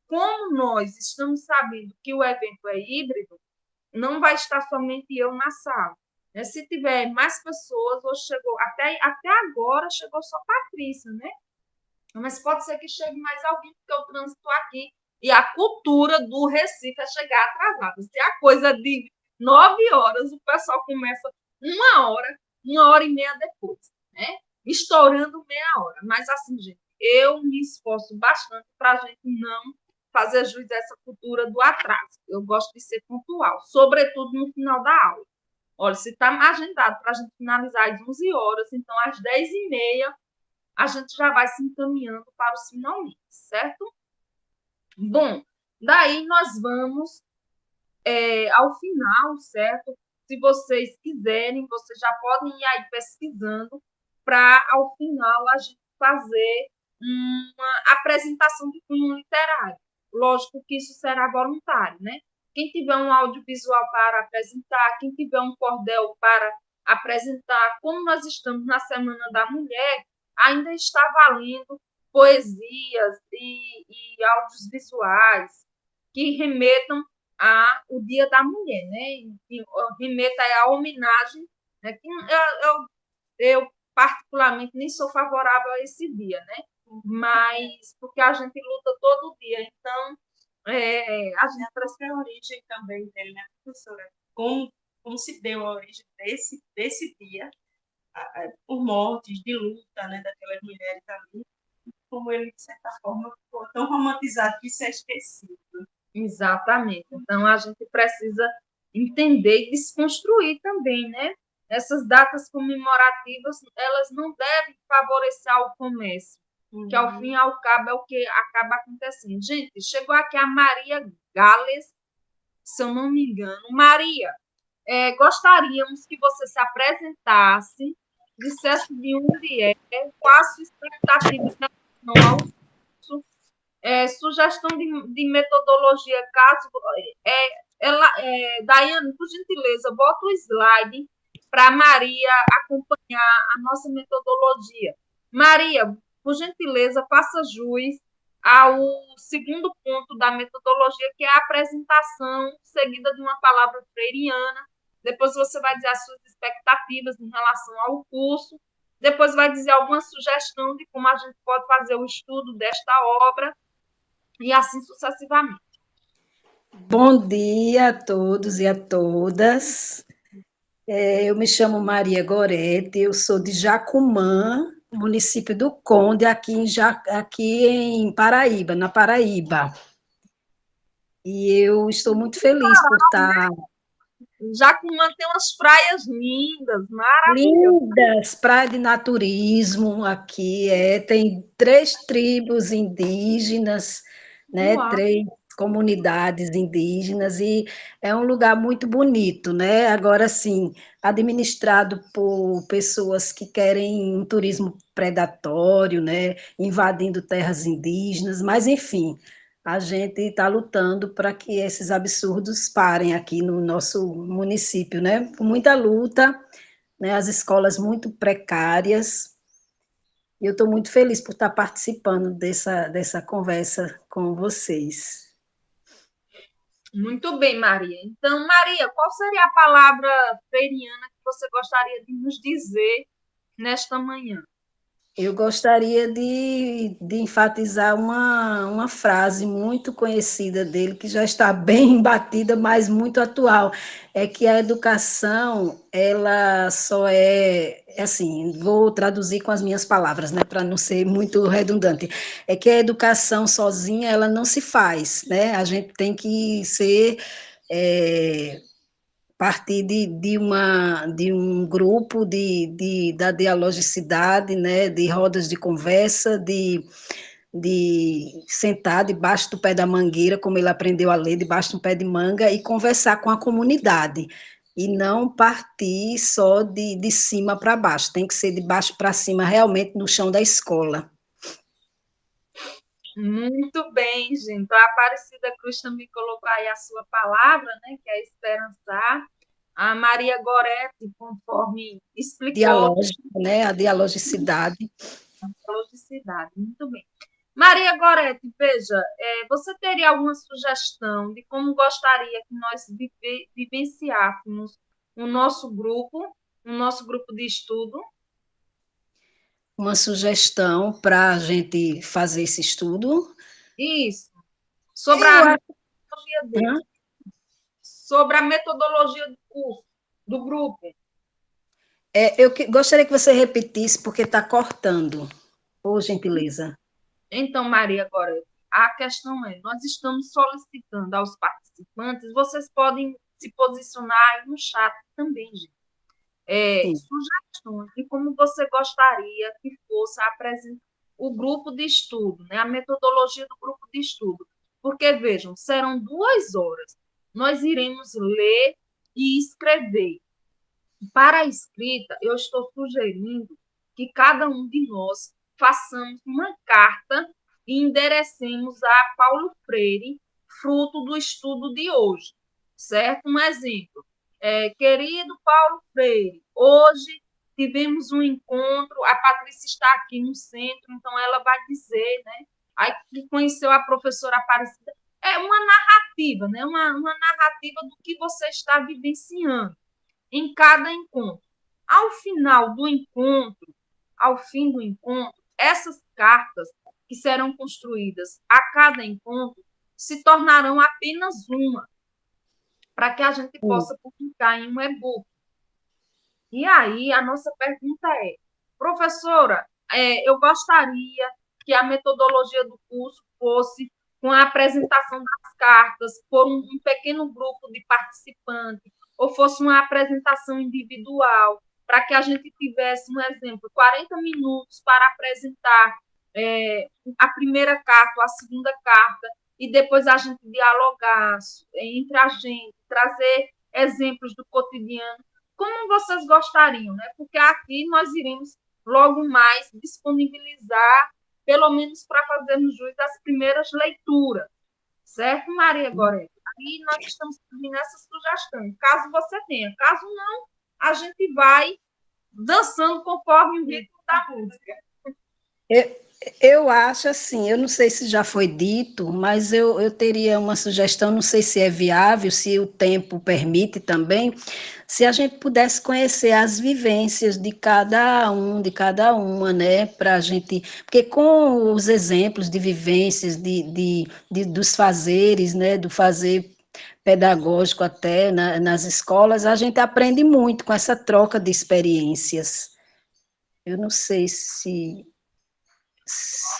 como nós estamos sabendo que o evento é híbrido, não vai estar somente eu na sala. Se tiver mais pessoas, hoje chegou, até agora chegou só Patrícia, né? Mas pode ser que chegue mais alguém, porque eu trânsito aqui. E a cultura do Recife é chegar atrasada. Se a coisa de 9 horas, o pessoal começa 1 hora e meia depois, né? Estourando meia hora. Mas assim, gente, eu me esforço bastante para a gente não fazer jus a essa cultura do atraso. Eu gosto de ser pontual, sobretudo no final da aula. Olha, se está agendado para a gente finalizar às 11 horas, então às 10h30 a gente já vai se encaminhando para os finalmente, certo? Bom, daí nós vamos ao final, certo? Se vocês quiserem, vocês já podem ir aí pesquisando para, ao final, a gente fazer uma apresentação de cunho literário. Lógico que isso será voluntário, né? Quem tiver um audiovisual para apresentar, quem tiver um cordel para apresentar, como nós estamos na Semana da Mulher, ainda está valendo poesias e áudios visuais que remetam ao Dia da Mulher, né? Que remeta à homenagem, né? Que eu particularmente, nem sou favorável a esse dia, né? Mas porque a gente luta todo dia, então a gente precisa a origem também dele, né, professora? Como se deu a origem desse dia, por mortes, de luta, né, daquelas mulheres ali, como ele, de certa forma, ficou tão romantizado que isso é esquecido. Exatamente. Então, a gente precisa entender e desconstruir também, né? Essas datas comemorativas, elas não devem favorecer o comércio, que ao fim e ao cabo é o que acaba acontecendo. Gente, chegou aqui a Maria Gales, se eu não me engano. Maria, gostaríamos que você se apresentasse, dissesse de onde qual a sua expectativa em relação ao curso, sugestão de metodologia, caso Daiane, por gentileza, bota o slide para a Maria acompanhar a nossa metodologia. Maria, por gentileza, faça jus ao segundo ponto da metodologia, que é a apresentação seguida de uma palavra freiriana. Depois você vai dizer as suas expectativas em relação ao curso. Depois vai dizer alguma sugestão de como a gente pode fazer o estudo desta obra e assim sucessivamente. Bom dia a todos e a todas. Eu me chamo Maria Gorete, eu sou de Jacumã, município do Conde, aqui em Paraíba, na Paraíba. E eu estou muito feliz por estar... Jacumã tem umas praias lindas, maravilhosas. Lindas, praia de naturismo aqui, tem 3 tribos indígenas, né? Uau. 3 comunidades indígenas, e é um lugar muito bonito, né? Agora, sim, administrado por pessoas que querem um turismo predatório, né? Invadindo terras indígenas, mas, enfim, a gente está lutando para que esses absurdos parem aqui no nosso município, né? Com muita luta, né? As escolas muito precárias, e eu estou muito feliz por estar participando dessa conversa com vocês. Muito bem, Maria. Então, Maria, qual seria a palavra freiriana que você gostaria de nos dizer nesta manhã? Eu gostaria de enfatizar uma frase muito conhecida dele, que já está bem batida, mas muito atual, é que a educação, ela só assim, vou traduzir com as minhas palavras, né, para não ser muito redundante, é que a educação sozinha, ela não se faz, né, a gente tem que ser... partir de um grupo da dialogicidade, né, de rodas de conversa, de sentar debaixo do pé da mangueira, como ele aprendeu a ler, debaixo do pé de manga, e conversar com a comunidade, e não partir só de cima para baixo, tem que ser de baixo para cima, realmente, no chão da escola. Muito bem, gente. Então, a Aparecida Cruz também colocou aí a sua palavra, né, que é esperançar. A Maria Gorete, conforme explicou... Dialógica, né, a dialogicidade. A dialogicidade, muito bem. Maria Gorete, veja, você teria alguma sugestão de como gostaria que nós vivenciássemos o nosso grupo de estudo? Uma sugestão para a gente fazer esse estudo? Isso. Sobre a metodologia dele. Sobre a metodologia do curso, do grupo. Eu gostaria que você repetisse, porque está cortando, por gentileza. Então, Maria, agora, a questão é, nós estamos solicitando aos participantes, vocês podem se posicionar aí no chat também, gente. Sugestões de como você gostaria que fosse o grupo de estudo, né? A metodologia do grupo de estudo. Porque, vejam, serão 2 horas. Nós iremos ler e escrever. Para a escrita, eu estou sugerindo que cada um de nós façamos uma carta e enderecemos a Paulo Freire, fruto do estudo de hoje, certo? Um exemplo. Querido Paulo Freire, hoje tivemos um encontro, a Patrícia está aqui no centro, então ela vai dizer, né? Aí que conheceu a professora Aparecida. É uma narrativa, né? Uma narrativa do que você está vivenciando em cada encontro. Ao final do encontro, ao fim do encontro, essas cartas que serão construídas a cada encontro se tornarão apenas uma, para que a gente possa publicar em um e-book. E aí, a nossa pergunta é, professora, eu gostaria que a metodologia do curso fosse com a apresentação das cartas por um pequeno grupo de participantes, ou fosse uma apresentação individual, para que a gente tivesse, um exemplo, 40 minutos para apresentar a primeira carta, a segunda carta, e depois a gente dialogar entre a gente, trazer exemplos do cotidiano, como vocês gostariam, né? Porque aqui nós iremos logo mais disponibilizar, pelo menos para fazermos jus às primeiras leituras, certo, Maria Gorete? Aí nós estamos pedindo essa sugestão, caso você tenha. Caso não, a gente vai dançando conforme o ritmo da música. Eu acho assim, eu não sei se já foi dito, mas eu teria uma sugestão, não sei se é viável, se o tempo permite também, se a gente pudesse conhecer as vivências de cada um, de cada uma, né, para a gente, porque com os exemplos de vivências, dos fazeres, né, do fazer pedagógico até nas escolas, a gente aprende muito com essa troca de experiências. Eu não sei se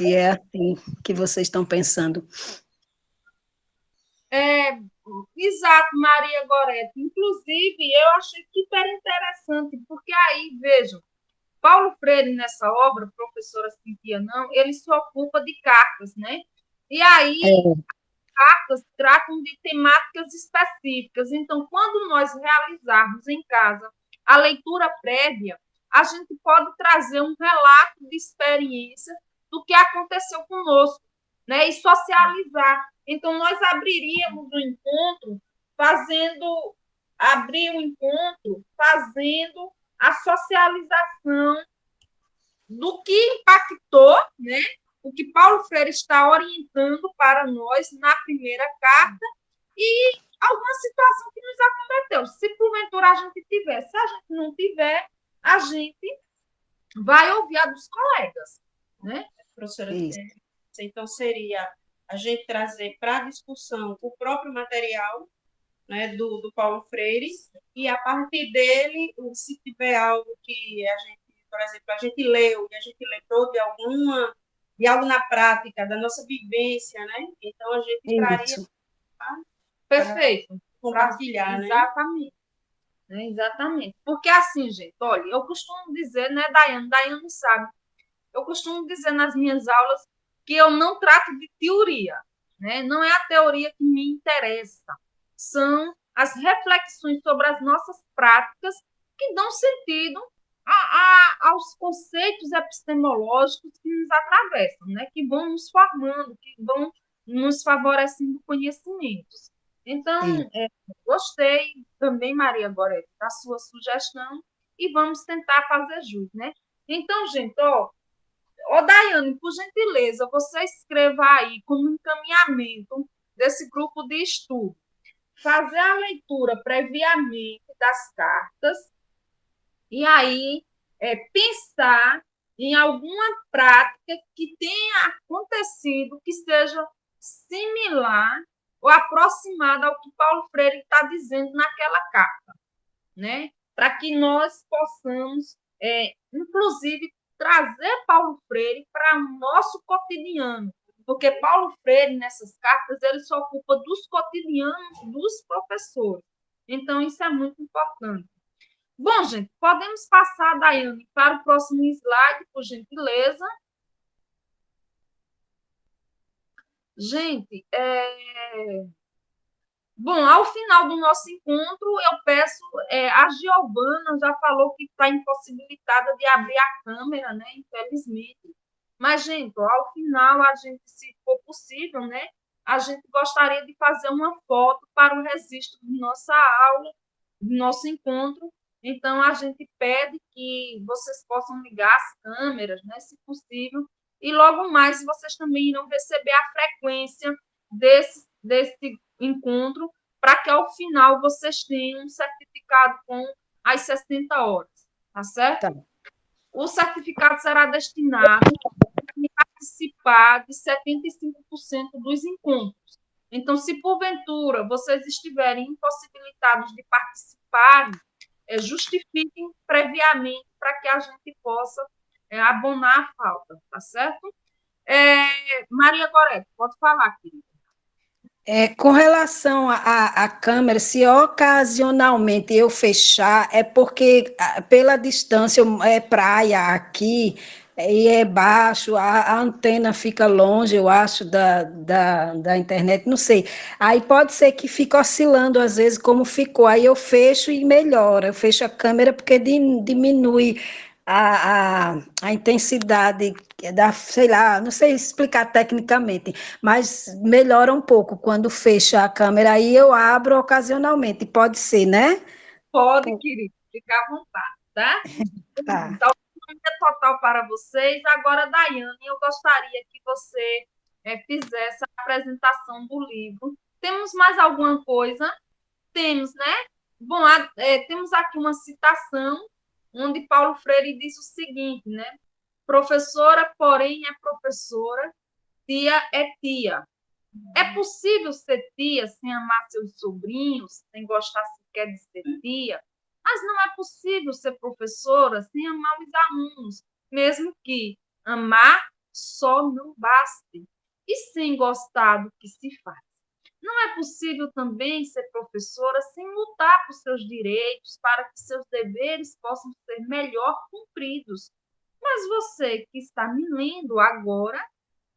é assim que vocês estão pensando. Exato, Maria Gorete. Inclusive, eu achei super interessante, porque aí, vejam, Paulo Freire, nessa obra, professora Cintia não, ele se ocupa de cartas, né? E aí, cartas tratam de temáticas específicas. Então, quando nós realizarmos em casa a leitura prévia, a gente pode trazer um relato de experiência do que aconteceu conosco, né? E socializar. Então, nós abriríamos o encontro fazendo a socialização do que impactou, né? O que Paulo Freire está orientando para nós na primeira carta e alguma situação que nos acometeu. Se porventura a gente tiver, se a gente não tiver, a gente vai ouvir a dos colegas, né? Professora, então seria a gente trazer para a discussão o próprio material, né, do Paulo Freire, e a partir dele, se tiver algo que a gente, por exemplo, a gente leu e a gente lembrou de algo na prática, da nossa vivência, né? Então a gente traria perfeito, compartilhar, né? Exatamente. Exatamente. Porque assim, gente, olha, eu costumo dizer, né, Daiane sabe, eu costumo dizer nas minhas aulas que eu não trato de teoria, né? Não é a teoria que me interessa, são as reflexões sobre as nossas práticas que dão sentido aos conceitos epistemológicos que nos atravessam, né? Que vão nos formando, que vão nos favorecendo conhecimentos. Então, gostei também, Maria Gorete, da sua sugestão e vamos tentar fazer jus, né? Então, gente, Daiane, por gentileza, você escreva aí como encaminhamento desse grupo de estudo. Fazer a leitura previamente das cartas e aí pensar em alguma prática que tenha acontecido que seja similar ou aproximada ao que Paulo Freire está dizendo naquela carta, né? Para que nós possamos, inclusive, trazer Paulo Freire para o nosso cotidiano, porque Paulo Freire, nessas cartas, ele se ocupa dos cotidianos dos professores. Então, isso é muito importante. Bom, gente, podemos passar, Daiane, para o próximo slide, por gentileza. Gente, bom, ao final do nosso encontro, eu peço, a Giovana já falou que está impossibilitada de abrir a câmera, né, infelizmente. Mas, gente, ao final, a gente, se for possível, né, a gente gostaria de fazer uma foto para o registro de nossa aula, do nosso encontro. Então, a gente pede que vocês possam ligar as câmeras, né, se possível, e logo mais vocês também irão receber a frequência desse encontro, para que ao final vocês tenham um certificado com as 60 horas, tá certo? o certificado será destinado a participar de 75% dos encontros. Então, se porventura vocês estiverem impossibilitados de participar, justifiquem previamente para que a gente possa abonar a falta, tá certo? Maria Gorete, pode falar, querida. Com relação à câmera, se ocasionalmente eu fechar, é porque pela distância é praia aqui e é baixo, a antena fica longe, eu acho, da internet, não sei. Aí pode ser que fique oscilando às vezes como ficou. Aí eu fecho e melhora. Eu fecho a câmera porque diminui a intensidade sei lá, não sei explicar tecnicamente, mas melhora um pouco quando fecha a câmera, aí eu abro ocasionalmente, pode ser, né? Pode, querido, fica à vontade, tá? Tá. Então, total para vocês. Agora, Daiane, eu gostaria que você fizesse a apresentação do livro. Temos mais alguma coisa? Temos, né? Bom, temos aqui uma citação onde Paulo Freire diz o seguinte, né? Professora, porém, é professora, tia é tia. É possível ser tia sem amar seus sobrinhos, sem gostar sequer de ser tia? Mas não é possível ser professora sem amar os alunos, mesmo que amar só não baste, e sem gostar do que se faz. Não é possível também ser professora sem lutar por seus direitos, para que seus deveres possam ser melhor cumpridos. Mas você que está me lendo agora,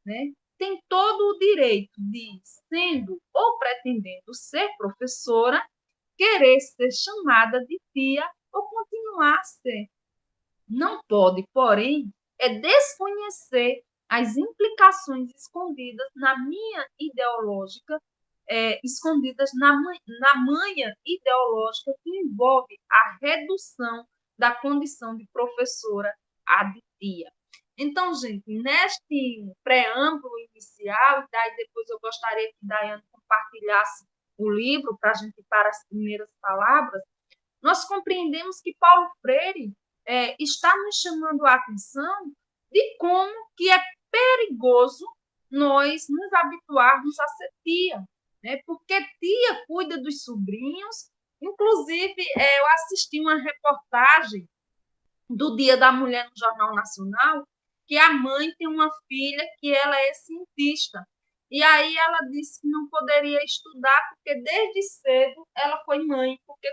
né, tem todo o direito de, sendo ou pretendendo ser professora, querer ser chamada de tia ou continuar a ser. Não pode, porém, desconhecer as implicações escondidas na minha ideológica, escondidas na manha ideológica que envolve a redução da condição de professora à de tia. Então, gente, neste preâmbulo inicial, e daí depois eu gostaria que Daiane compartilhasse o livro para a gente ir para as primeiras palavras, nós compreendemos que Paulo Freire está nos chamando a atenção de como que é perigoso nós nos habituarmos a ser tia, né? Porque tia cuida dos sobrinhos. Inclusive, eu assisti uma reportagem do Dia da Mulher no Jornal Nacional, que a mãe tem uma filha que ela é cientista. E aí ela disse que não poderia estudar porque desde cedo ela foi mãe, porque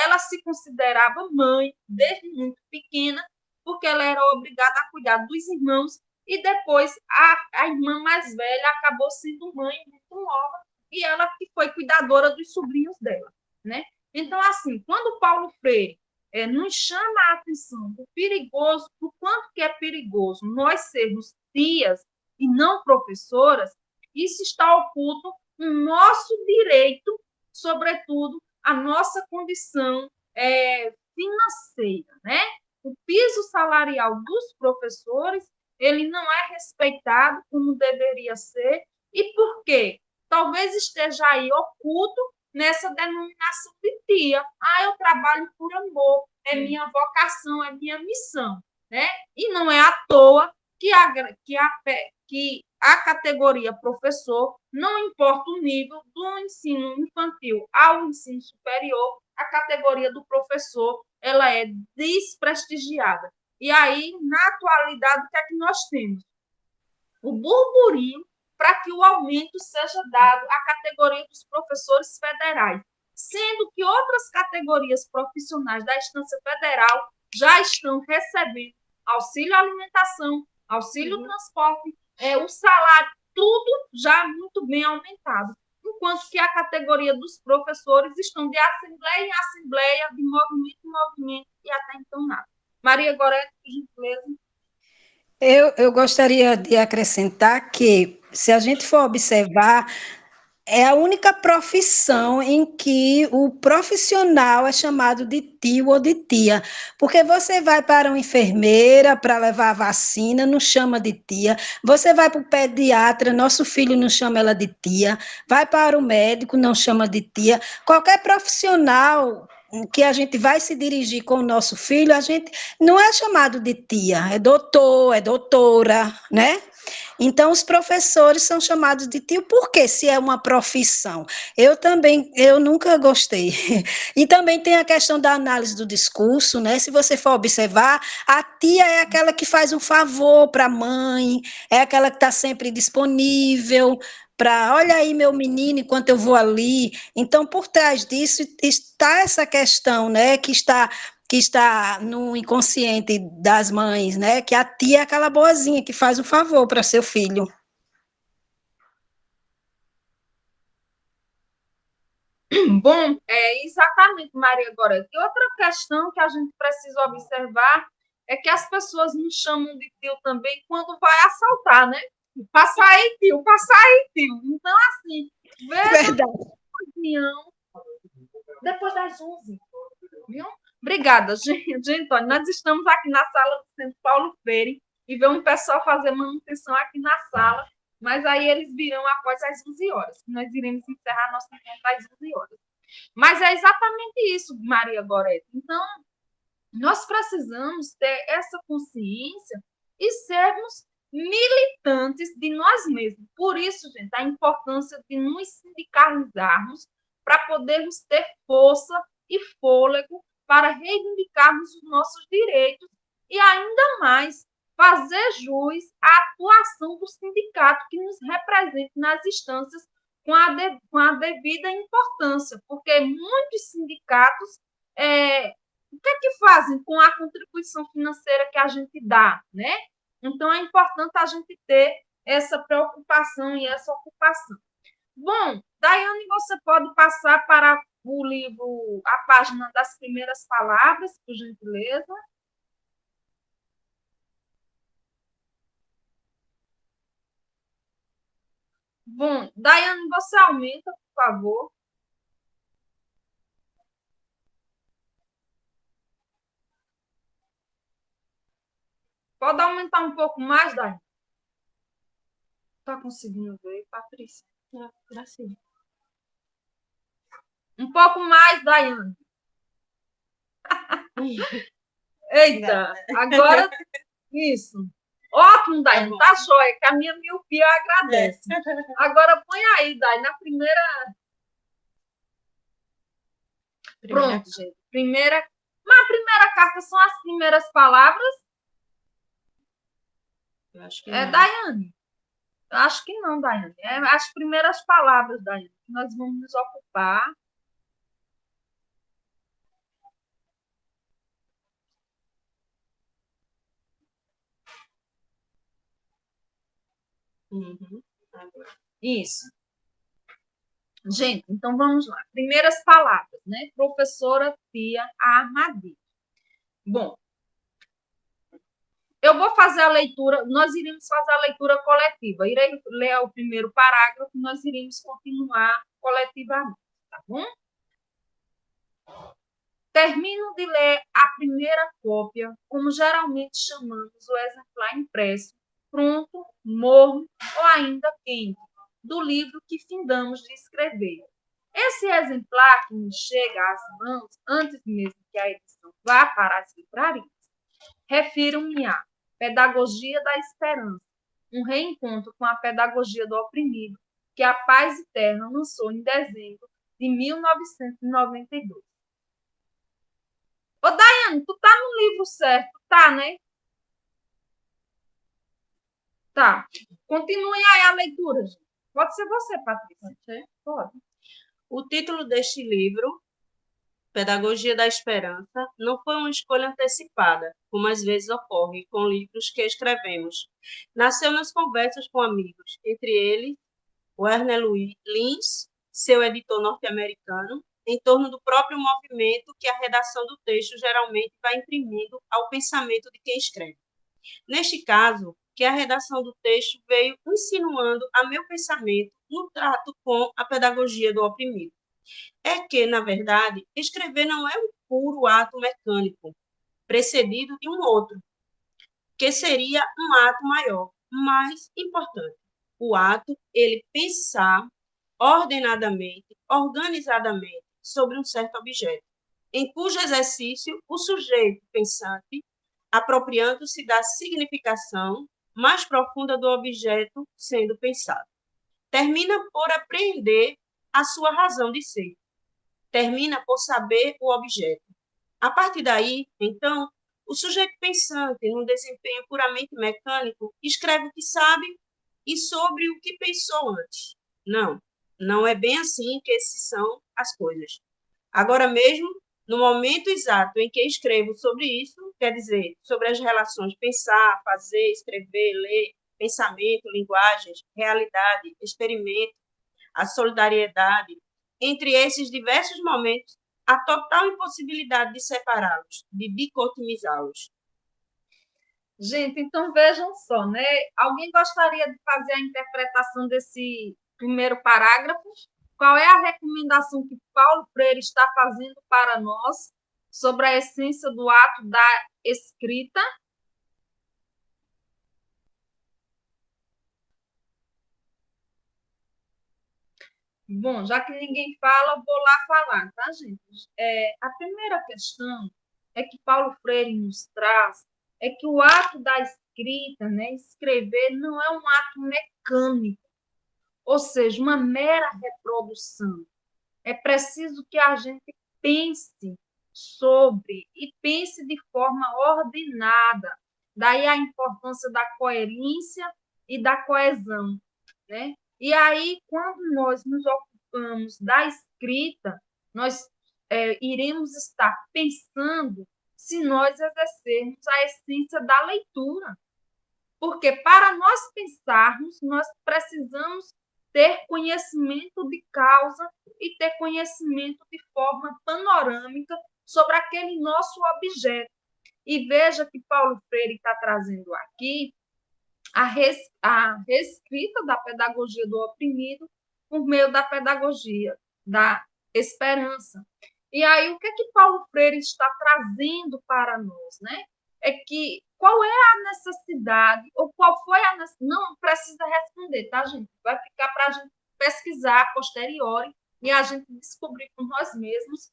ela se considerava mãe desde muito pequena, porque ela era obrigada a cuidar dos irmãos e depois a irmã mais velha acabou sendo mãe muito nova e ela que foi cuidadora dos sobrinhos dela, né? Então, assim, quando Paulo Freire nos chama a atenção do perigoso, do quanto que é perigoso nós sermos tias e não professoras, isso está oculto no nosso direito, sobretudo a nossa condição financeira, né? O piso salarial dos professores, ele não é respeitado como deveria ser. E por quê? Talvez esteja aí oculto nessa denominação de tia. Eu trabalho por amor, é minha vocação, é minha missão, né? E não é à toa que a categoria professor, não importa o nível do ensino infantil ao ensino superior, a categoria do professor ela é desprestigiada. E aí, na atualidade, o que é que nós temos? O burburinho para que o aumento seja dado à categoria dos professores federais, sendo que outras categorias profissionais da instância federal já estão recebendo auxílio alimentação, auxílio transporte, o salário, tudo já muito bem aumentado, enquanto que a categoria dos professores estão de assembleia em assembleia, de movimento em movimento, e até então nada. Maria Gorete, por gentileza. Eu gostaria de acrescentar que, se a gente for observar, é a única profissão em que o profissional é chamado de tio ou de tia, porque você vai para uma enfermeira para levar a vacina, não chama de tia, você vai para o pediatra, nosso filho não chama ela de tia, vai para o médico, não chama de tia, qualquer profissional que a gente vai se dirigir com o nosso filho, a gente não é chamado de tia, é doutor, é doutora, né? Então, os professores são chamados de tio, porque se é uma profissão. Eu nunca gostei. E também tem a questão da análise do discurso, né? Se você for observar, a tia é aquela que faz um favor para a mãe, é aquela que está sempre disponível para, olha aí meu menino, enquanto eu vou ali. Então, por trás disso está essa questão, né? Que está no inconsciente das mães, né? Que a tia é aquela boazinha que faz um favor para seu filho. Bom, exatamente, Maria Gorete. E outra questão que a gente precisa observar é que as pessoas nos chamam de tio também quando vai assaltar, né? Passa aí, tio, passa aí, tio. Então, assim, veja a reunião depois das 11, viu? Obrigada, gente. Antônio, nós estamos aqui na sala do Centro Paulo Freire e vemos um pessoal fazer manutenção aqui na sala, mas aí eles virão após as 11 horas, que nós iremos encerrar nosso encontro às 11 horas. Mas é exatamente isso, Maria Gorete. Então, nós precisamos ter essa consciência e sermos militantes de nós mesmos. Por isso, gente, a importância de nos sindicalizarmos para podermos ter força e fôlego para reivindicarmos os nossos direitos e ainda mais fazer jus à atuação do sindicato que nos represente nas instâncias com a devida importância, porque muitos sindicatos o que é que fazem com a contribuição financeira que a gente dá, né? Então, é importante a gente ter essa preocupação e essa ocupação. Bom, Daiane, você pode passar para o livro, a página das primeiras palavras, por gentileza. Bom, Daiane, você aumenta, por favor. Pode aumentar um pouco mais, Daiane? Está conseguindo ver, Patrícia? Dá sim. Um pouco mais, Daiane. Eita, agora isso. Ótimo, Daiane, tá joia, que a minha miopia agradece. Agora põe aí, Daiane, na primeira. Pronto, gente. Mas a primeira carta são as primeiras palavras. Eu acho que Daiane. Eu acho que não, Daiane. É as primeiras palavras, Daiane, que nós vamos nos ocupar. Isso. Gente, então vamos lá. Primeiras palavras, né? Professora Tia Armadilha. Bom, eu vou fazer a leitura, nós iremos fazer a leitura coletiva. Irei ler o primeiro parágrafo, nós iremos continuar coletivamente, tá bom? Termino de ler a primeira cópia, como geralmente chamamos o exemplar impresso, pronto, morno ou ainda quente, do livro que findamos de escrever. Esse exemplar que nos chega às mãos, antes mesmo que a edição vá para as livrarias, refiro-me à Pedagogia da Esperança, um reencontro com a pedagogia do oprimido, que a Paz Eterna lançou em dezembro de 1992. Ô, Daiane, tu tá no livro certo, tá, né? Tá. Continue aí a leitura, gente. Pode ser você, Patrícia. Pode ser? Pode. O título deste livro, Pedagogia da Esperança, não foi uma escolha antecipada, como às vezes ocorre com livros que escrevemos. Nasceu nas conversas com amigos, entre eles, Werner Lins, seu editor norte-americano, em torno do próprio movimento que a redação do texto geralmente vai imprimindo ao pensamento de quem escreve. Neste caso, que a redação do texto veio insinuando a meu pensamento no trato com a pedagogia do oprimido. É que, na verdade, escrever não é um puro ato mecânico, precedido de um outro, que seria um ato maior, mais importante. O ato, ele pensar ordenadamente, organizadamente, sobre um certo objeto. em cujo exercício o sujeito pensante, apropriando-se da significação mais profunda do objeto sendo pensado, termina por apreender a sua razão de ser, termina por saber o objeto. A partir daí, então, o sujeito pensante, num desempenho puramente mecânico, escreve o que sabe e sobre o que pensou antes. Não, não é bem assim que essas são as coisas. Agora mesmo, no momento exato em que escrevo sobre isso, quer dizer, sobre as relações pensar, fazer, escrever, ler, pensamento, linguagens, realidade, experimento, a solidariedade, entre esses diversos momentos, a total impossibilidade de separá-los, de dicotomizá-los. Gente, então vejam só, né? Alguém gostaria de fazer a interpretação desse primeiro parágrafo? Qual é a recomendação que Paulo Freire está fazendo para nós sobre a essência do ato da escrita? Bom, já que ninguém fala, eu vou lá falar, tá, gente? A primeira questão é que Paulo Freire nos traz é que o ato da escrita, né, escrever, não é um ato mecânico, ou seja, uma mera reprodução. É preciso que a gente pense sobre e pense de forma ordenada. Daí a importância da coerência e da coesão, né? E aí, quando nós nos ocupamos da escrita, nós iremos estar pensando se nós exercermos a essência da leitura. Porque para nós pensarmos, nós precisamos ter conhecimento de causa e ter conhecimento de forma panorâmica sobre aquele nosso objeto. E veja que Paulo Freire está trazendo aqui a reescrita da pedagogia do oprimido por meio da pedagogia da esperança. E aí, o que é que Paulo Freire está trazendo para nós, né? É que qual é a necessidade, ou qual foi a necessidade, não precisa responder, tá, gente? Vai ficar para a gente pesquisar a posteriori e a gente descobrir por nós mesmos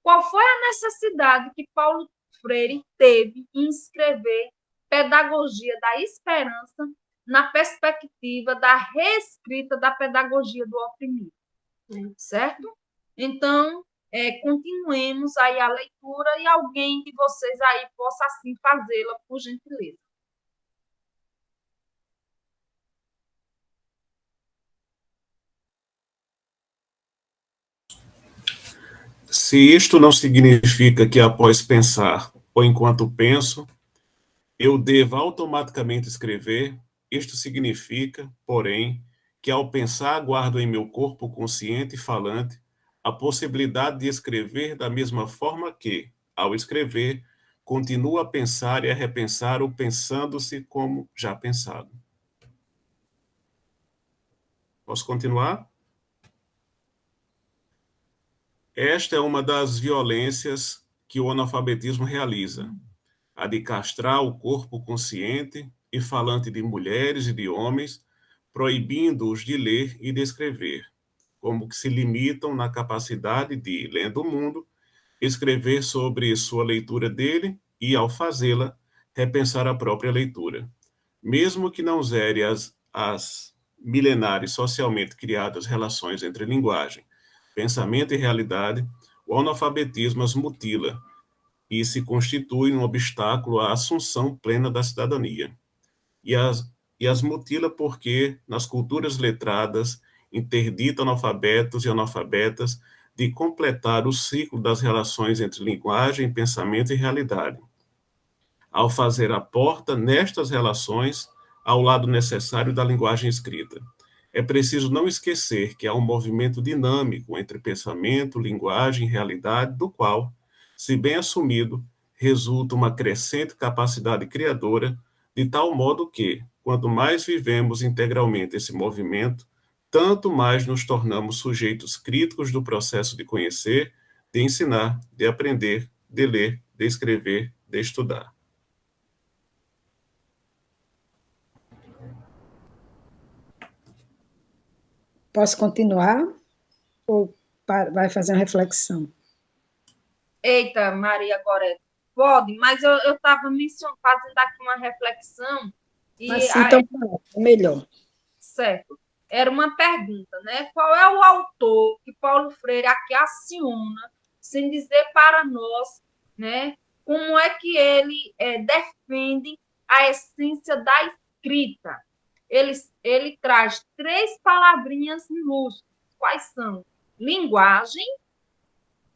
qual foi a necessidade que Paulo Freire teve em escrever Pedagogia da Esperança na perspectiva da reescrita da pedagogia do oprimido, certo? Então, continuemos aí a leitura e alguém de vocês aí possa assim fazê-la, por gentileza. Se isto não significa que após pensar ou enquanto penso, eu devo automaticamente escrever, isto significa, porém, que ao pensar guardo em meu corpo consciente e falante a possibilidade de escrever da mesma forma que, ao escrever, continuo a pensar e a repensar o pensando-se como já pensado. Posso continuar? Esta é uma das violências que o analfabetismo realiza, a de castrar o corpo consciente e falante de mulheres e de homens, proibindo-os de ler e de escrever, como que se limitam na capacidade de, lendo o mundo, escrever sobre sua leitura dele e, ao fazê-la, repensar a própria leitura. Mesmo que não zere as milenares socialmente criadas relações entre linguagem, pensamento e realidade, o analfabetismo as mutila e se constitui um obstáculo à assunção plena da cidadania. E as mutila porque, nas culturas letradas, interdita analfabetos e analfabetas de completar o ciclo das relações entre linguagem, pensamento e realidade. Ao fazer a porta nestas relações ao lado necessário da linguagem escrita. É preciso não esquecer que há um movimento dinâmico entre pensamento, linguagem e realidade, do qual, se bem assumido, resulta uma crescente capacidade criadora, de tal modo que, quanto mais vivemos integralmente esse movimento, tanto mais nos tornamos sujeitos críticos do processo de conhecer, de ensinar, de aprender, de ler, de escrever, de estudar. Posso continuar? Ou vai fazer uma reflexão? Eita, Maria Gorete, pode, mas eu estava fazendo aqui uma reflexão Mas e sim, então, é melhor. certo. Era uma pergunta, né? Qual é o autor que Paulo Freire aqui aciona, sem dizer para nós, né? Como é que ele defende a essência da escrita? Ele traz 3 palavrinhas minúsculas. Quais são? Linguagem,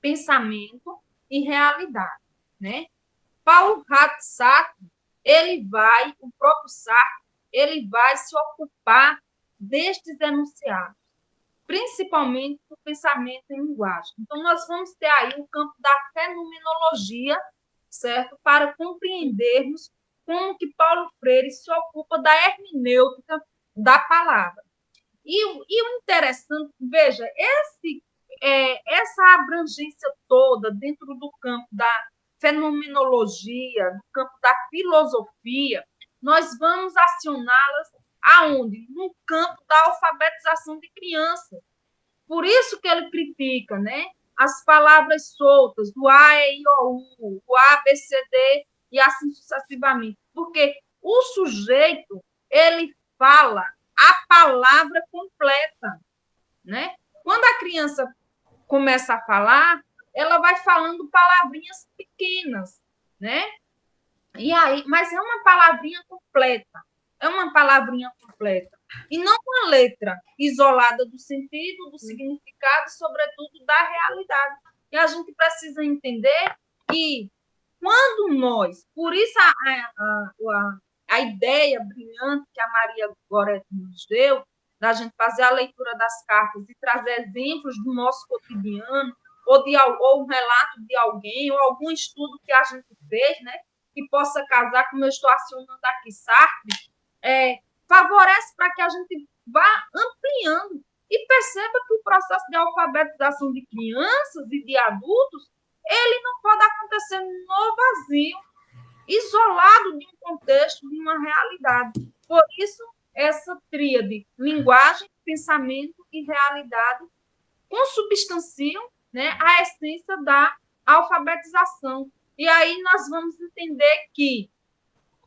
pensamento e realidade, né? Paulo Sartre, o próprio Sartre, ele vai se ocupar destes enunciados, principalmente do pensamento em linguagem. Então, nós vamos ter aí o campo da fenomenologia, certo? Para compreendermos como que Paulo Freire se ocupa da hermenêutica da palavra. E o interessante, veja, essa abrangência toda dentro do campo da fenomenologia, no campo da filosofia, nós vamos acioná-las aonde? No campo da alfabetização de crianças. Por isso que ele critica, né, as palavras soltas, do A, E, I, O, U, o A, B, C, D, e assim sucessivamente. Porque o sujeito, ele fala a palavra completa, né? Quando a criança começa a falar, ela vai falando palavrinhas pequenas, né? E aí, mas é uma palavrinha completa. É uma palavrinha completa. E não uma letra isolada do sentido, do significado, sobretudo da realidade. E a gente precisa entender que quando nós, por isso a ideia brilhante que a Maria Goretti nos deu, da gente fazer a leitura das cartas e trazer exemplos do nosso cotidiano, ou um relato de alguém, ou algum estudo que a gente fez, né, que possa casar, como eu estou acionando aqui, Sartre, favorece para que a gente vá ampliando e perceba que o processo de alfabetização de crianças e de adultos, ele não pode acontecer no vazio, isolado de um contexto, de uma realidade. Por isso, essa tríade, linguagem, pensamento e realidade, consubstanciam, né, a essência da alfabetização. E aí nós vamos entender que,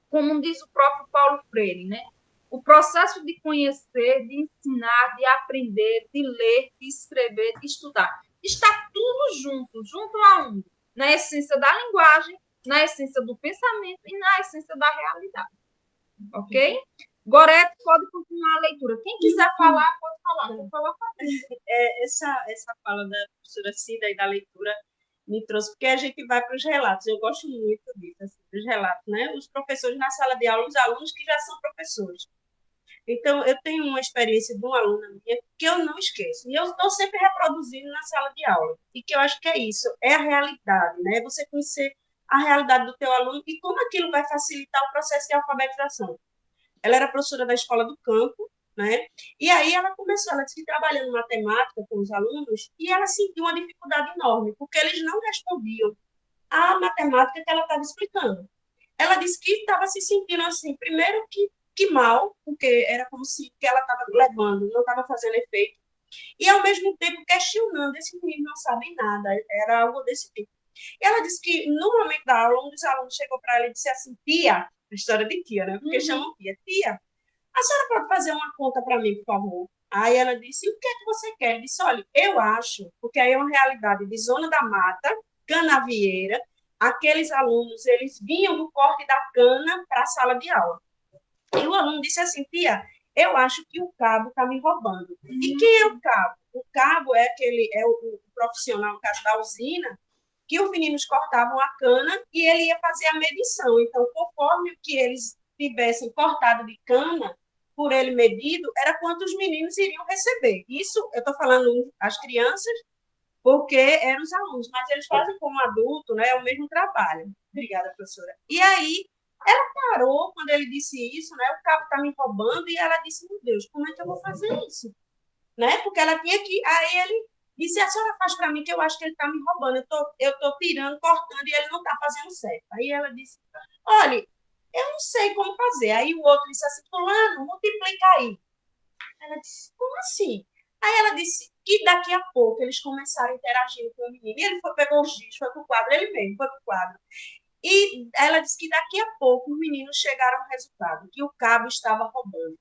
como diz o próprio Paulo Freire, né, o processo de conhecer, de ensinar, de aprender, de ler, de escrever, de estudar, está tudo junto aonde? Na essência da linguagem, na essência do pensamento e na essência da realidade. Ok? Gorete pode continuar a leitura. Quem quiser falar, pode falar. Vou falar Essa fala da professora Cida e da leitura me trouxe, porque a gente vai para os relatos. Eu gosto muito disso, assim, dos relatos, né? Os professores na sala de aula, os alunos que já são professores. Então, eu tenho uma experiência de uma aluna minha que eu não esqueço. E eu estou sempre reproduzindo na sala de aula. E que eu acho que é isso, é a realidade, né? Você conhecer a realidade do teu aluno e como aquilo vai facilitar o processo de alfabetização. Ela era professora da escola do campo, né? E aí ela disse que trabalhando matemática com os alunos, e ela sentiu uma dificuldade enorme, porque eles não respondiam à matemática que ela estava explicando. Ela disse que estava se sentindo assim, primeiro que mal, porque era como se o que ela estava levando não estava fazendo efeito, e ao mesmo tempo questionando, esses meninos não sabem nada, era algo desse tipo. E ela disse que no momento da aula, um dos alunos chegou para ela e disse assim, tia, a história de tia, né? Porque chamam tia, a senhora pode fazer uma conta para mim, por favor? Aí ela disse, o que é que você quer? Ele disse, olha, eu acho, porque aí é uma realidade de Zona da Mata, Canavieira, aqueles alunos, eles vinham do corte da cana para a sala de aula. E o aluno disse assim, tia, eu acho que o cabo está me roubando. E quem é o cabo? O cabo é o profissional, no caso da usina, que os meninos cortavam a cana e ele ia fazer a medição. Então, conforme o que eles tivessem cortado de cana, por ele medido, era quanto os meninos iriam receber. Isso, eu estou falando as crianças, porque eram os alunos, mas eles fazem como adulto, né, é o mesmo trabalho. Obrigada, professora. E aí, ela parou quando ele disse isso, né, o cabo está me roubando, e ela disse, meu Deus, como é que eu vou fazer isso? Né? Porque ela tinha que... Aí ele disse, a senhora faz para mim que eu acho que ele está me roubando, eu tô tirando, cortando, e ele não está fazendo certo. Aí ela disse, olha, eu não sei como fazer. Aí o outro disse assim, fulano, multiplica aí. Ela disse, como assim? Aí ela disse, que daqui a pouco eles começaram interagindo com o menino, e ele pegou os giz, foi para o quadro, ele mesmo foi para o quadro. E ela disse que daqui a pouco os meninos chegaram ao resultado, que o cabo estava roubando.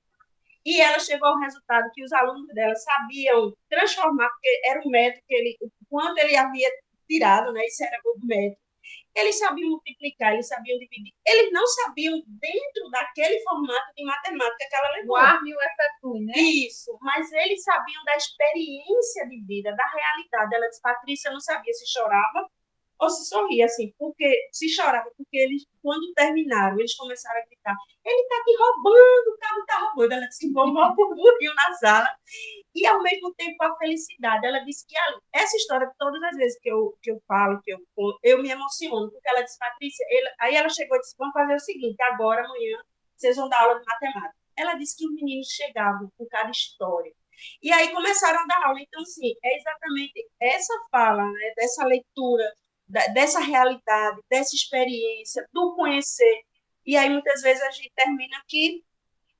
E ela chegou ao resultado que os alunos dela sabiam transformar, porque era o método que ele, quando ele havia tirado, né, esse era o método, eles sabiam multiplicar, eles sabiam dividir, eles não sabiam dentro daquele formato de matemática que ela levou. O arme e o efetue, né? Isso, mas eles sabiam da experiência de vida, da realidade. Ela disse, Patrícia, não sabia se chorava ou se sorria, assim, porque se chorava, porque eles, quando terminaram, eles começaram a gritar, ele está aqui roubando, o cabo está roubando. Ela disse que bombou um burburinho na sala, e ao mesmo tempo a felicidade. Ela disse que essa história, todas as vezes que eu falo, que eu me emociono, porque ela disse, Patrícia, aí ela chegou e disse, vamos fazer o seguinte, agora, amanhã, vocês vão dar aula de matemática. Ela disse que os meninos chegavam com cada história, e aí começaram a dar aula. Então, assim, é exatamente essa fala, né, dessa leitura, dessa realidade, dessa experiência, do conhecer. E aí, muitas vezes, a gente termina aqui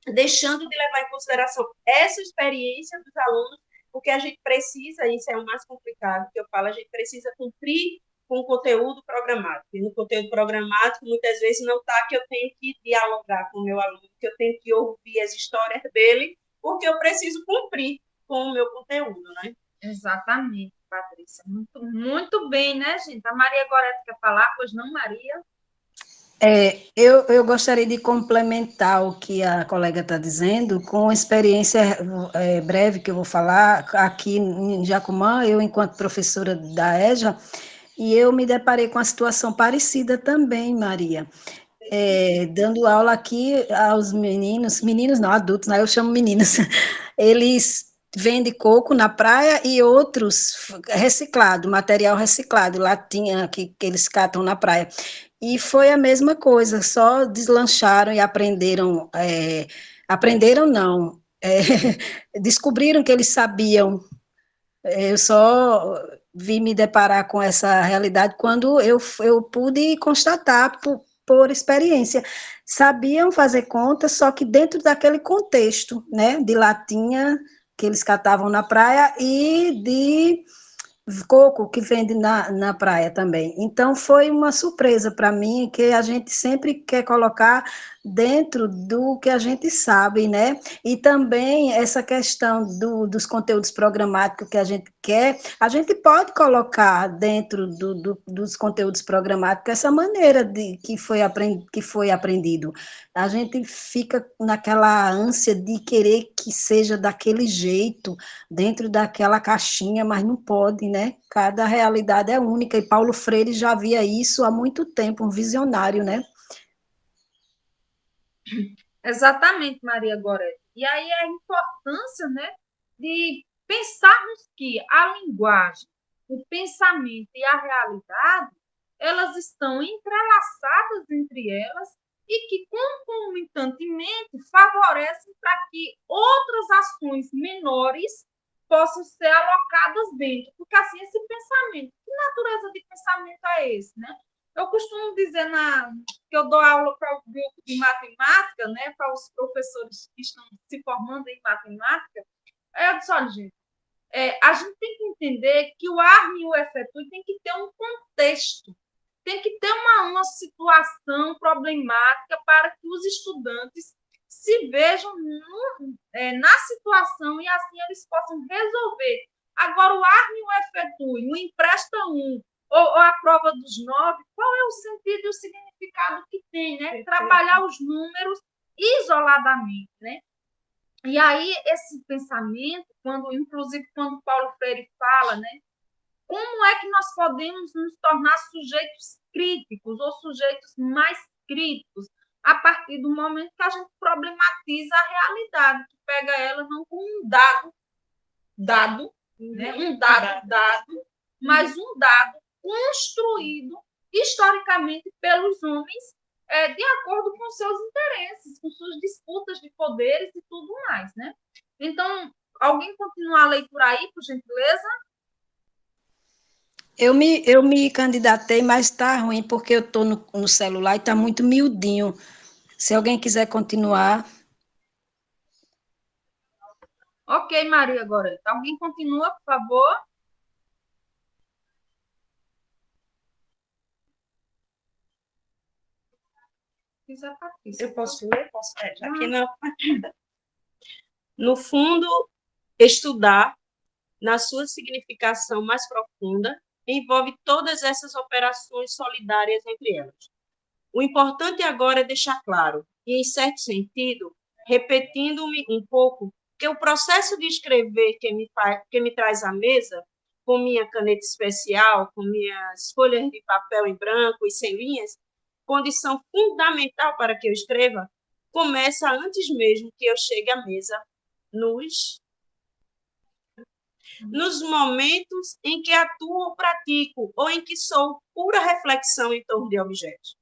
deixando de levar em consideração essa experiência dos alunos, porque a gente precisa, isso é o mais complicado que eu falo, a gente precisa cumprir com o conteúdo programático. E no conteúdo programático, muitas vezes, não está que eu tenho que dialogar com o meu aluno, que eu tenho que ouvir as histórias dele, porque eu preciso cumprir com o meu conteúdo, né? Exatamente, Patrícia. Muito, muito bem, né, gente? A Maria Gorete quer falar? Pois não, Maria? Eu gostaria de complementar o que a colega está dizendo com uma experiência breve que eu vou falar aqui em Jacumã, eu enquanto professora da EJA, e eu me deparei com uma situação parecida também, Maria, dando aula aqui aos meninos não, adultos, né? Eu chamo meninos, eles vendem coco na praia e outros reciclado, material reciclado, latinha que eles catam na praia. E foi a mesma coisa, só deslancharam e aprenderam, aprenderam não, descobriram que eles sabiam. Eu só vi me deparar com essa realidade quando eu pude constatar por experiência. Sabiam fazer conta, só que dentro daquele contexto, né, de latinha que eles catavam na praia e de coco que vende na praia também. Então, foi uma surpresa para mim, que a gente sempre quer colocar dentro do que a gente sabe, né? E também essa questão dos conteúdos programáticos que a gente quer, a gente pode colocar dentro dos conteúdos programáticos essa maneira que foi aprendido. A gente fica naquela ânsia de querer que seja daquele jeito, dentro daquela caixinha, mas não pode, né? Cada realidade é única, e Paulo Freire já via isso há muito tempo, um visionário, né? Exatamente, Maria Gorete. E aí a importância, né, de pensarmos que a linguagem, o pensamento e a realidade, elas estão entrelaçadas entre elas e que concomitantemente favorecem para que outras ações menores possam ser alocadas dentro. Porque assim, esse pensamento, que natureza de pensamento é esse, né? Eu costumo dizer que eu dou aula para o grupo de matemática, né, para os professores que estão se formando em matemática. Eu disse, olha, gente, a gente tem que entender que o arme e o efetue tem que ter um contexto, tem que ter uma situação problemática para que os estudantes se vejam na situação e assim eles possam resolver. Agora, o arme e o efetue, o empresta um, ou a prova dos 9, qual é o sentido e o significado que tem, né? Trabalhar os números isoladamente, né? E aí, esse pensamento, inclusive quando Paulo Freire fala, né? Como é que nós podemos nos tornar sujeitos críticos ou sujeitos mais críticos a partir do momento que a gente problematiza a realidade, que pega ela não como um dado, né? Um dado, mas um dado construído historicamente pelos homens de acordo com seus interesses, com suas disputas de poderes e tudo mais, né? Então, alguém continuar a leitura aí, por gentileza? Eu me candidatei, mas está ruim, porque eu estou no celular e está muito miudinho. Se alguém quiser continuar. Ok, Maria, agora. Alguém continua, por favor? Eu posso ler? Posso? Já que não. No fundo, estudar, na sua significação mais profunda, envolve todas essas operações solidárias entre elas. O importante agora é deixar claro, e em certo sentido, repetindo-me um pouco, que o processo de escrever que me traz à mesa, com minha caneta especial, com minhas folhas de papel em branco e sem linhas, condição fundamental para que eu escreva, começa antes mesmo que eu chegue à mesa, nos momentos em que atuo ou pratico, ou em que sou pura reflexão em torno de objetos.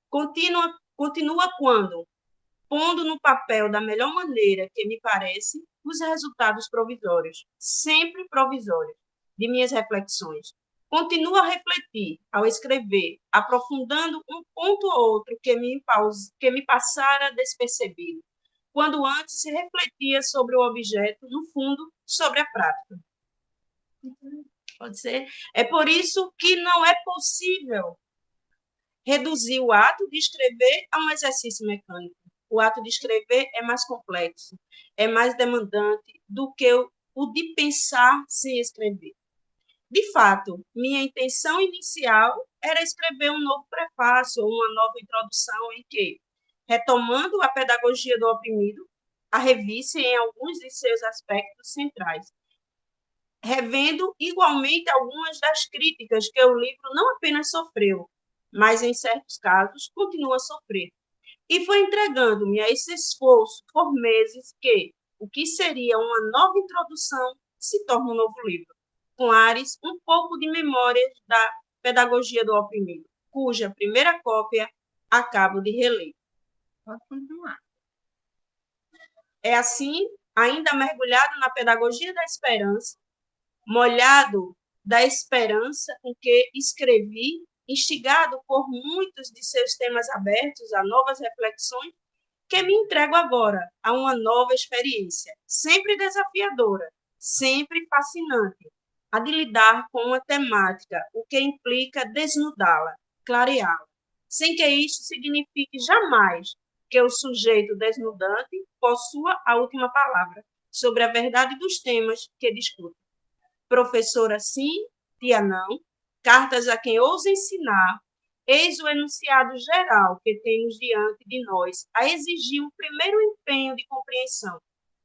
Continua quando, pondo no papel da melhor maneira que me parece, os resultados provisórios, sempre provisórios, de minhas reflexões. Continuo a refletir, ao escrever, aprofundando um ponto ou outro que me passara despercebido, quando antes se refletia sobre o objeto, no fundo, sobre a prática. Pode ser? É por isso que não é possível reduzir o ato de escrever a um exercício mecânico. O ato de escrever é mais complexo, é mais demandante do que o de pensar sem escrever. De fato, minha intenção inicial era escrever um novo prefácio ou uma nova introdução em que, retomando a pedagogia do oprimido, a revisse em alguns de seus aspectos centrais, revendo igualmente algumas das críticas que o livro não apenas sofreu, mas, em certos casos, continua a sofrer. E foi entregando-me a esse esforço por meses que o que seria uma nova introdução se torna um novo livro, com ares um pouco de memórias da pedagogia do oprimido, cuja primeira cópia acabo de reler. Pode continuar. É assim, ainda mergulhado na pedagogia da esperança, molhado da esperança com que escrevi, instigado por muitos de seus temas abertos a novas reflexões, que me entrego agora a uma nova experiência, sempre desafiadora, sempre fascinante, a de lidar com uma temática, o que implica desnudá-la, clareá-la, sem que isso signifique jamais que o sujeito desnudante possua a última palavra sobre a verdade dos temas que discute. Professora sim, tia não, cartas a quem ousa ensinar, eis o enunciado geral que temos diante de nós a exigir um primeiro empenho de compreensão,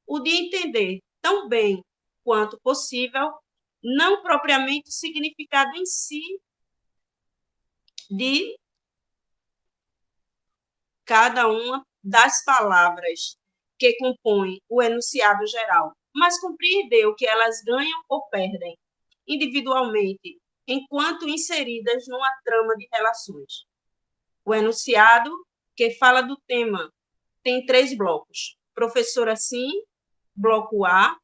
o de entender tão bem quanto possível, não propriamente o significado em si de cada uma das palavras que compõem o enunciado geral, mas compreender o que elas ganham ou perdem, individualmente, enquanto inseridas numa trama de relações. O enunciado, que fala do tema, tem 3 blocos. Professora sim, bloco A,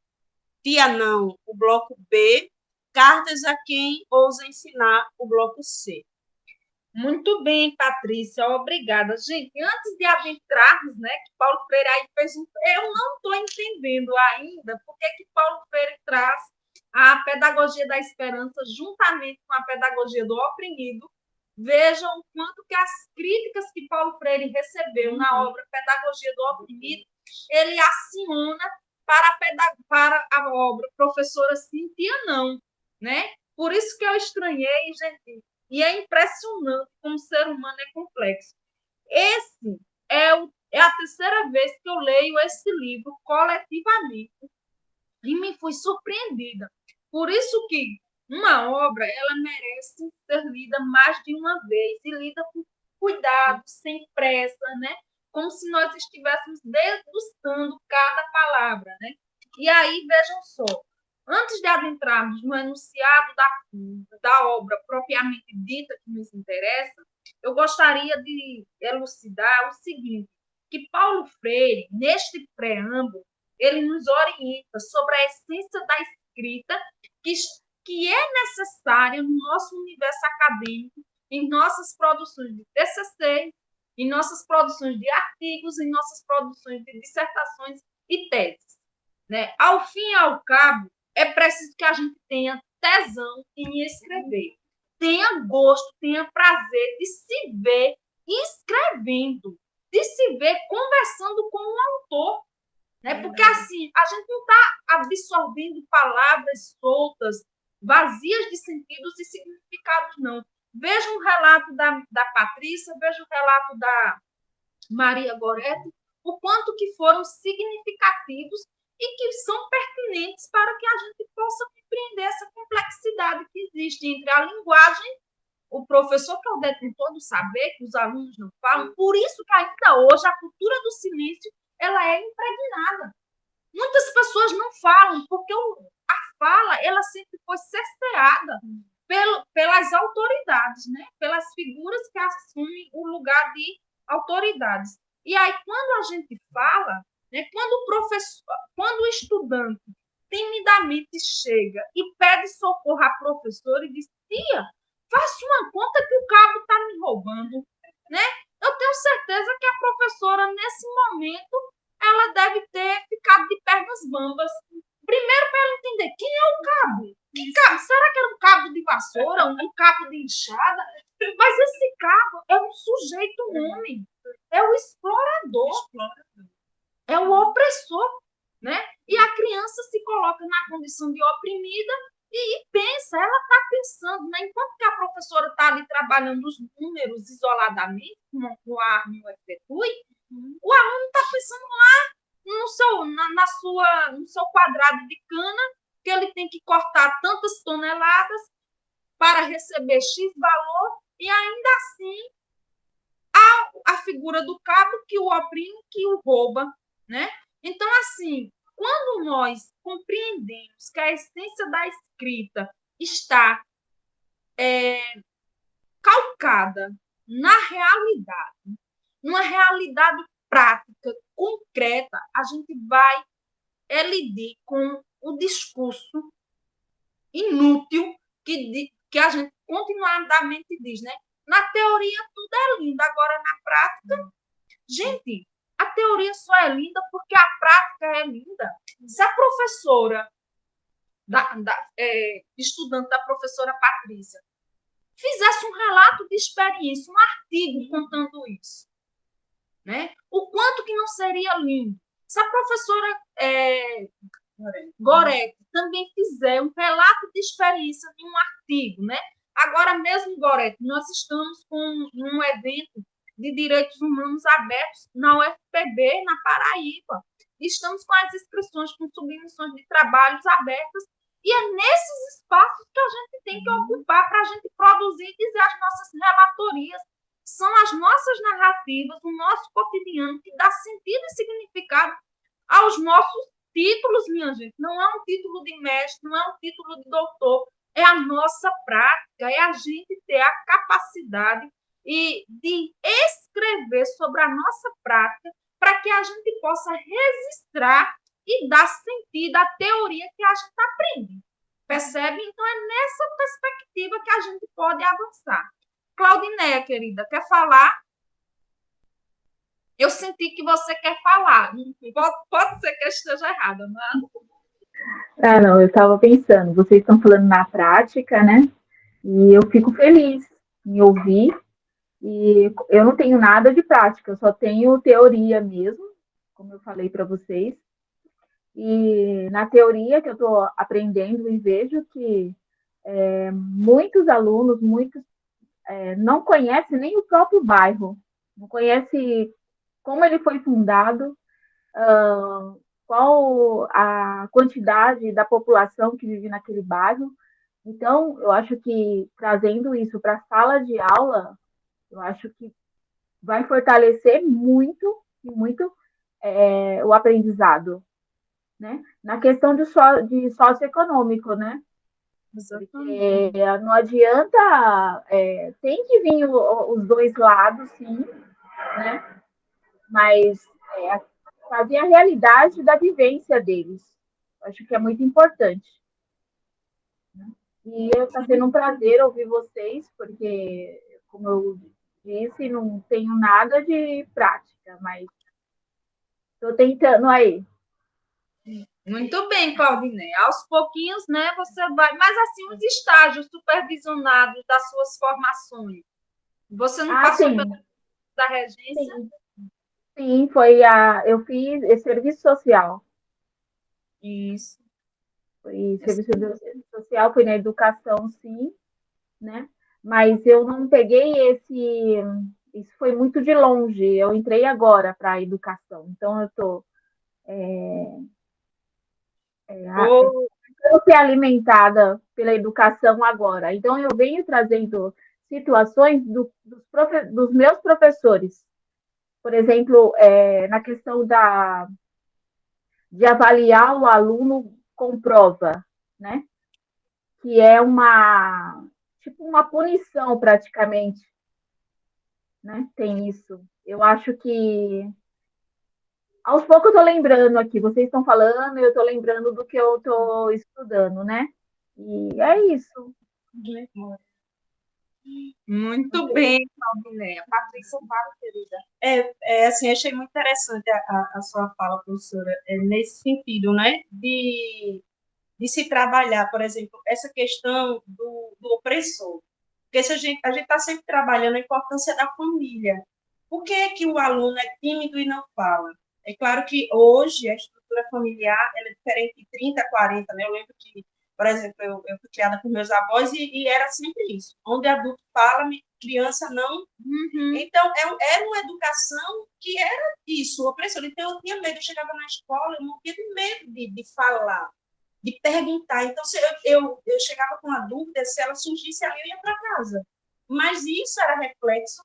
tia não, o bloco B, cartas a quem ousa ensinar, o bloco C. Muito bem, Patrícia, obrigada. Gente, antes de adentrarmos, né, que Paulo Freire aí fez eu não estou entendendo ainda por que Paulo Freire traz a pedagogia da esperança juntamente com a pedagogia do oprimido. Vejam o quanto que as críticas que Paulo Freire recebeu na obra Pedagogia do Oprimido, ele aciona para a obra Professora Cíntia Não, né? Por isso que eu estranhei, gente, e é impressionante como o ser humano é complexo. Esse é a terceira vez que eu leio esse livro coletivamente e me fui surpreendida. Por isso que uma obra ela merece ser lida mais de uma vez e lida com cuidado, sem pressa, né? Como se nós estivéssemos degustando cada palavra, né? E aí, vejam só, antes de adentrarmos no enunciado da obra propriamente dita que nos interessa, eu gostaria de elucidar o seguinte, que Paulo Freire, neste preâmbulo, ele nos orienta sobre a essência da escrita que é necessária no nosso universo acadêmico, em nossas produções de TCC, em nossas produções de artigos, em nossas produções de dissertações e teses. né? Ao fim e ao cabo, é preciso que a gente tenha tesão em escrever, tenha gosto, tenha prazer de se ver escrevendo, de se ver conversando com o autor, né? Porque assim, a gente não está absorvendo palavras soltas, vazias de sentidos e significados, não. Veja um relato da Patrícia, veja um relato da Maria Goretti, o quanto que foram significativos e que são pertinentes para que a gente possa compreender essa complexidade que existe entre a linguagem, o professor que é o detentor do saber, que os alunos não falam, por isso que ainda hoje a cultura do silêncio ela é impregnada. Muitas pessoas não falam, porque a fala ela sempre foi cerceada pelas autoridades, né? Pelas figuras que assumem o lugar de autoridades. E aí, quando a gente fala, né, quando o estudante timidamente chega e pede socorro à professora e diz: tia, faça uma conta que o cabo está me roubando, né? Eu tenho certeza que a professora, nesse momento, ela deve ter ficado de pernas bambas. Primeiro, para ela entender quem é o cabo. Que cabo? Será que era um cabo de vassoura, um cabo de enxada? Mas esse cabo é um sujeito, um homem. É o explorador. É o opressor, né? E a criança se coloca na condição de oprimida e pensa, ela está pensando, né? Enquanto que a professora está ali trabalhando os números isoladamente, como o Armin efetui, o aluno está pensando lá no seu quadrado de cana, que ele tem que cortar tantas toneladas para receber X valor, e ainda assim a figura do cabo que o oprime, que o rouba, né? Então, assim, quando nós compreendemos que a essência da escrita está calcada na realidade, numa realidade prática, concreta, a gente vai lidar com o discurso inútil que a gente continuadamente diz, né? Na teoria tudo é lindo, agora na prática, gente, a teoria só é linda porque a prática é linda. Se a professora, estudante da professora Patrícia, fizesse um relato de experiência, um artigo contando isso, né? O quanto que não seria lindo. Se a professora Goretti também fizer um relato de experiência em um artigo, né? Agora mesmo, Goretti, nós estamos com um evento de direitos humanos abertos na UFPB, na Paraíba. Estamos com as inscrições, com submissões de trabalhos abertas, e é nesses espaços que a gente tem que ocupar para a gente produzir e dizer as nossas relatorias. São as nossas narrativas, o nosso cotidiano, que dá sentido e significado aos nossos títulos, minha gente. Não é um título de mestre, não é um título de doutor, é a nossa prática, é a gente ter a capacidade de escrever sobre a nossa prática para que a gente possa registrar e dar sentido à teoria que a gente aprende. Percebe? Então, é nessa perspectiva que a gente pode avançar. Claudineia, querida, quer falar? Eu senti que você quer falar. Pode ser que eu esteja errada, mas... Não, eu estava pensando, vocês estão falando na prática, né? E eu fico feliz em ouvir. E eu não tenho nada de prática, eu só tenho teoria mesmo, como eu falei para vocês. E na teoria que eu estou aprendendo e vejo que muitos alunos, não conhecem nem o próprio bairro, não conhecem como ele foi fundado, qual a quantidade da população que vive naquele bairro. Então, eu acho que trazendo isso para a sala de aula, eu acho que vai fortalecer muito, muito o aprendizado, né? Na questão de socioeconômico, né? Porque não adianta, tem que vir os dois lados, sim, né? Mas fazer a realidade da vivência deles. Acho que é muito importante. E está sendo um prazer ouvir vocês, porque, como eu disse, não tenho nada de prática, mas estou tentando aí. Muito bem, Claudinei. Aos pouquinhos, né, você vai... Mas, assim, os estágios supervisionados das suas formações, você não passou sim. da regência? Sim. Sim, eu fiz serviço social. Isso. Foi serviço social, foi na educação, sim, né? Mas eu não peguei isso foi muito de longe. Eu entrei agora para a educação, então eu estou ser alimentada pela educação agora. Então eu venho trazendo situações dos meus professores, por exemplo, na questão de avaliar o aluno com prova, né? Que é tipo uma punição praticamente, né? Tem isso. Eu acho que aos poucos eu estou lembrando aqui, vocês estão falando, eu estou lembrando do que eu estou estudando, né? E é isso. Muito bem, Claudinei. Patrícia, fala, querida. Assim, achei muito interessante a sua fala, professora, nesse sentido, né? De se trabalhar, por exemplo, essa questão do opressor. Porque se a gente está sempre trabalhando a importância da família. Por que é que o aluno é tímido e não fala? É claro que hoje a estrutura familiar ela é diferente de 30, 40, né? Eu lembro que, por exemplo, eu fui criada por meus avós e era sempre isso. Onde adulto fala, criança não. Então, era uma educação que era isso, opressora. Então, eu tinha medo, eu chegava na escola, eu morria de medo de falar, de perguntar. Então, se eu chegava com uma dúvida, se ela surgisse ali, eu ia para casa. Mas isso era reflexo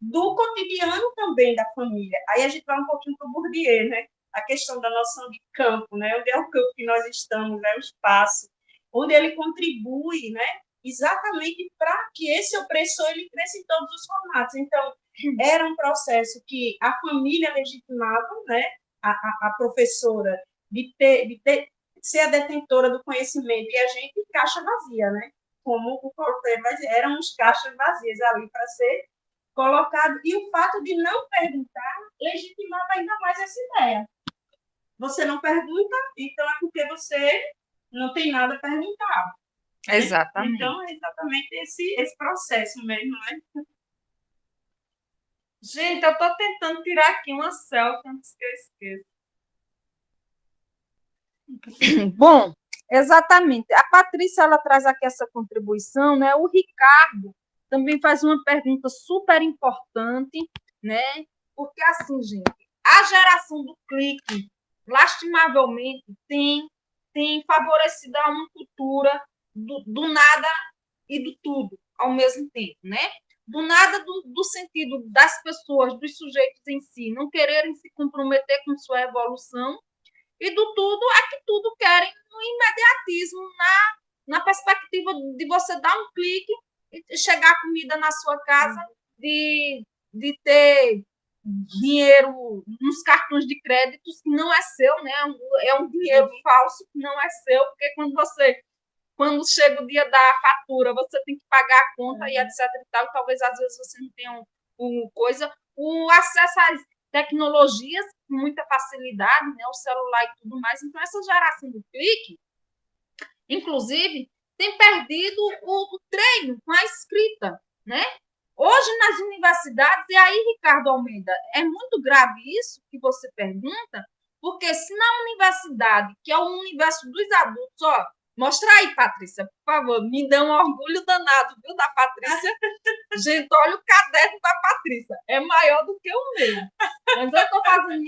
do cotidiano também da família. Aí a gente vai um pouquinho para o Bourdieu, né? A questão da noção de campo, né? Onde é o campo que nós estamos, né? O espaço, onde ele contribui, né? Exatamente para que esse opressor ele cresça em todos os formatos. Então, era um processo que a família legitimava, né? A professora de ser a detentora do conhecimento e a gente caixa vazia, né? Como o Paulo vai dizer, eram uns caixas vazias ali para ser colocado, e o fato de não perguntar legitimava ainda mais essa ideia. Você não pergunta, então é porque você não tem nada a perguntar. Exatamente. Então, é exatamente esse processo mesmo, né? Gente, eu estou tentando tirar aqui uma selfie antes que eu esqueça. Bom, exatamente. A Patrícia, ela traz aqui essa contribuição, né? O Ricardo também faz uma pergunta super importante, né? Porque, assim, gente, a geração do clique, lastimavelmente, tem favorecido uma cultura do nada e do tudo ao mesmo tempo, né? Do nada do sentido das pessoas, dos sujeitos em si, não quererem se comprometer com sua evolução, e do tudo é que tudo querem no imediatismo, na perspectiva de você dar um clique e chegar a comida na sua casa, de ter dinheiro nos cartões de créditos que não é seu, né? É um dinheiro falso que não é seu, porque quando chega o dia da fatura, você tem que pagar a conta e etc e tal, e talvez às vezes você não tenha o acesso às tecnologias com muita facilidade, né? O celular e tudo mais. Então, essa geração do clique, inclusive, tem perdido o treino com a escrita, né? Hoje, nas universidades, e aí, Ricardo Almeida, é muito grave isso que você pergunta, porque se na universidade, que é o universo dos adultos, ó, mostra aí, Patrícia, por favor, me dá um orgulho danado, viu, da Patrícia. Gente, olha o caderno da Patrícia, é maior do que o meu. Mas eu estou fazendo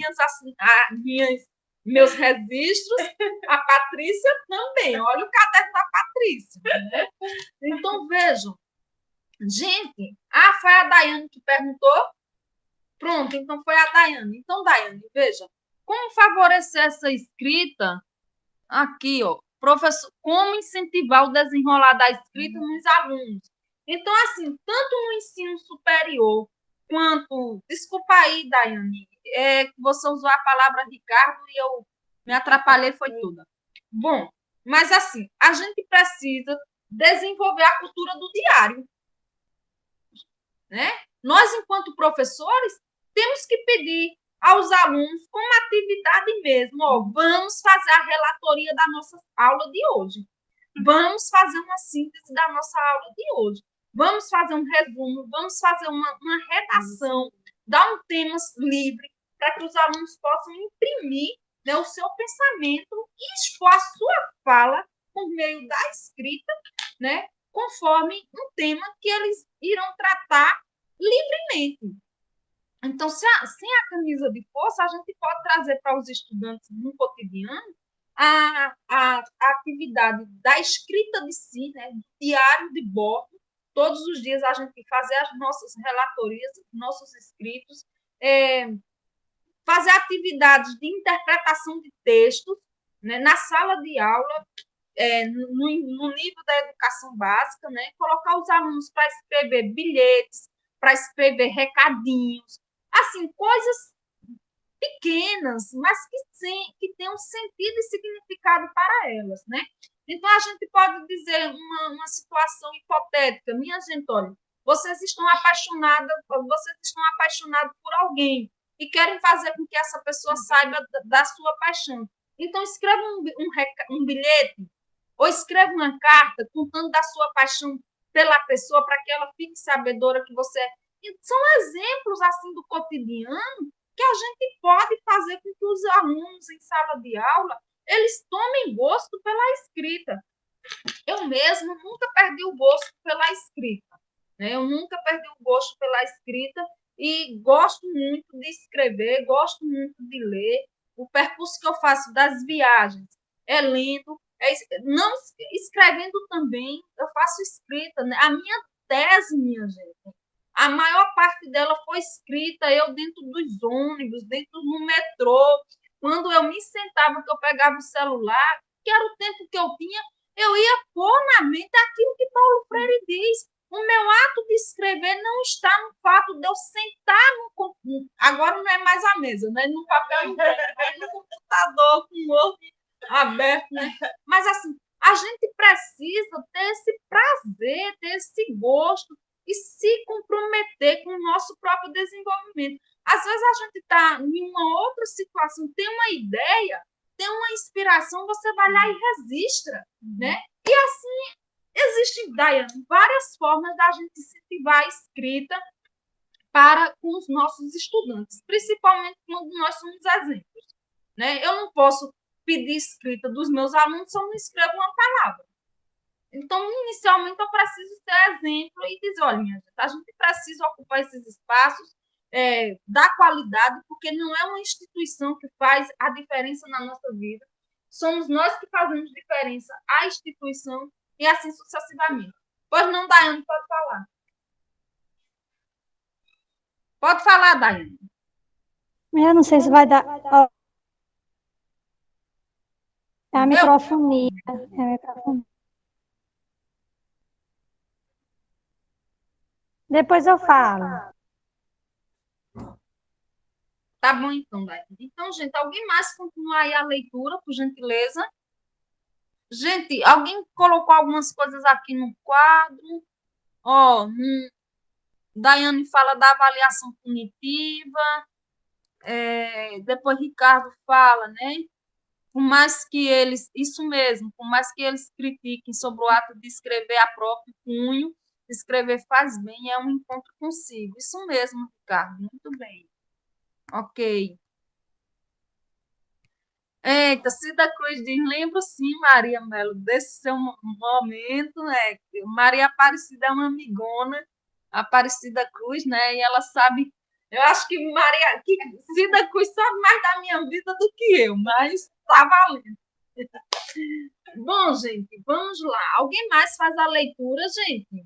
meus registros, a Patrícia também, olha o caderno da Patrícia. Né? Então, vejam, gente, foi a Daiane que perguntou? Pronto, então foi a Daiane. Então, Daiane, veja, como favorecer essa escrita? Aqui, ó, professor, como incentivar o desenrolar da escrita nos alunos? Então, assim, tanto no ensino superior quanto... Desculpa aí, Daiane, que você usou a palavra Ricardo e eu me atrapalhei, foi toda. Bom, mas assim, a gente precisa desenvolver a cultura do diário. Né? Nós, enquanto professores, temos que pedir aos alunos como atividade mesmo. Ó, vamos fazer a relatoria da nossa aula de hoje. Vamos fazer uma síntese da nossa aula de hoje. Vamos fazer um resumo, vamos fazer uma redação, dar um tema livre para que os alunos possam imprimir, né, o seu pensamento e expor a sua fala por meio da escrita, né, conforme um tema que eles irão tratar livremente. Então, sem a camisa de força, a gente pode trazer para os estudantes no cotidiano a atividade da escrita de si, né, do diário de bordo. Todos os dias a gente fazer as nossas relatorias, nossos escritos, fazer atividades de interpretação de textos, né, na sala de aula, no nível da educação básica, né, colocar os alunos para escrever bilhetes, para escrever recadinhos, assim, coisas pequenas, mas que tenham sentido e significado para elas, né? Então, a gente pode dizer uma situação hipotética. Minha gente, olha, vocês estão apaixonados por alguém e querem fazer com que essa pessoa saiba da sua paixão. Então, escreva um bilhete ou escreva uma carta contando da sua paixão pela pessoa para que ela fique sabedora que você é. E são exemplos assim do cotidiano que a gente pode fazer com que os alunos em sala de aula eles tomem gosto pela escrita. Eu mesmo nunca perdi o gosto pela escrita, né? Eu nunca perdi o gosto pela escrita e gosto muito de escrever, gosto muito de ler. O percurso que eu faço das viagens é lendo, não escrevendo também, eu faço escrita, né? A minha tese, minha gente, a maior parte dela foi escrita eu dentro dos ônibus, dentro do metrô, quando eu me sentava, que eu pegava o celular, que era o tempo que eu tinha, eu ia pôr na mente aquilo que Paulo Freire diz. O meu ato de escrever não está no fato de eu sentar agora não é mais a mesa, né? No papel, no computador, com o olho aberto, né? Mas assim, a gente precisa ter esse prazer, ter esse gosto e se comprometer com o nosso próprio desenvolvimento. Às vezes a gente está em uma outra situação, tem uma ideia, tem uma inspiração, você vai lá e registra, né? E assim, existem, Daiane, várias formas da gente incentivar a escrita para com os nossos estudantes, principalmente quando nós somos exemplos, né? Eu não posso pedir escrita dos meus alunos se eu não escrevo uma palavra. Então, inicialmente, eu preciso ser exemplo e dizer, olha, minha gente, a gente precisa ocupar esses espaços, dar qualidade, porque não é uma instituição que faz a diferença na nossa vida. Somos nós que fazemos diferença à instituição e assim sucessivamente. Pois não, Daiane, pode falar. Pode falar, Daiane. Eu não sei se vai dar... É a microfonia. É a microfonia. Depois eu falo. Tá bom, então, Daiane. Então, gente, alguém mais continua aí a leitura, por gentileza? Gente, alguém colocou algumas coisas aqui no quadro. Ó, Daiane fala da avaliação punitiva. Depois Ricardo fala, né? Por mais que eles, isso mesmo, por mais que eles critiquem sobre o ato de escrever a próprio punho, escrever faz bem, é um encontro consigo. Isso mesmo, Ricardo, muito bem. Ok. Eita, Cida Cruz diz, lembro sim, Maria Melo, desse seu momento, né? Maria Aparecida é uma amigona, Aparecida Cruz, né? E ela sabe, eu acho que Cida Cruz sabe mais da minha vida do que eu, mas tá valendo. Bom, gente, vamos lá. Alguém mais faz a leitura, gente?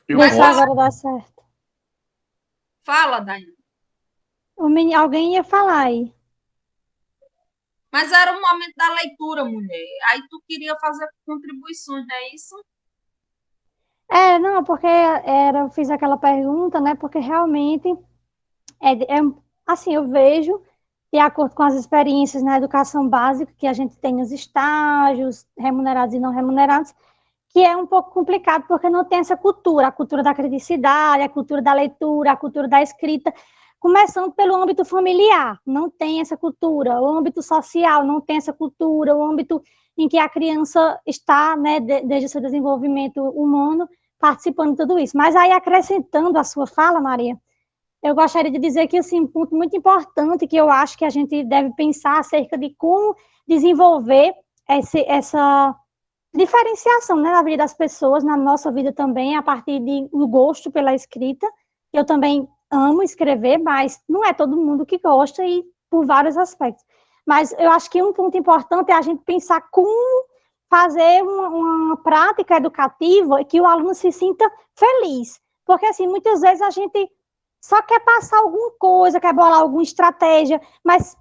Vê se agora dá certo. Fala, Daiane. Alguém ia falar aí. Mas era o momento da leitura, mulher. Aí tu queria fazer contribuições, não é isso? Não, porque eu fiz aquela pergunta, né? Porque realmente, assim, eu vejo, de acordo com as experiências na educação básica, que a gente tem nos estágios, remunerados e não remunerados, que é um pouco complicado, porque não tem essa cultura, a cultura da criticidade, a cultura da leitura, a cultura da escrita, começando pelo âmbito familiar, não tem essa cultura, o âmbito social não tem essa cultura, o âmbito em que a criança está, né, desde o seu desenvolvimento humano, participando de tudo isso. Mas aí, acrescentando a sua fala, Maria, eu gostaria de dizer que, assim, um ponto muito importante que eu acho que a gente deve pensar acerca de como desenvolver essa diferenciação, né, na vida das pessoas, na nossa vida também, a partir do gosto pela escrita. Eu também amo escrever, mas não é todo mundo que gosta, e por vários aspectos. Mas eu acho que um ponto importante é a gente pensar como fazer uma prática educativa e que o aluno se sinta feliz. Porque, assim, muitas vezes a gente só quer passar alguma coisa, quer bolar alguma estratégia, mas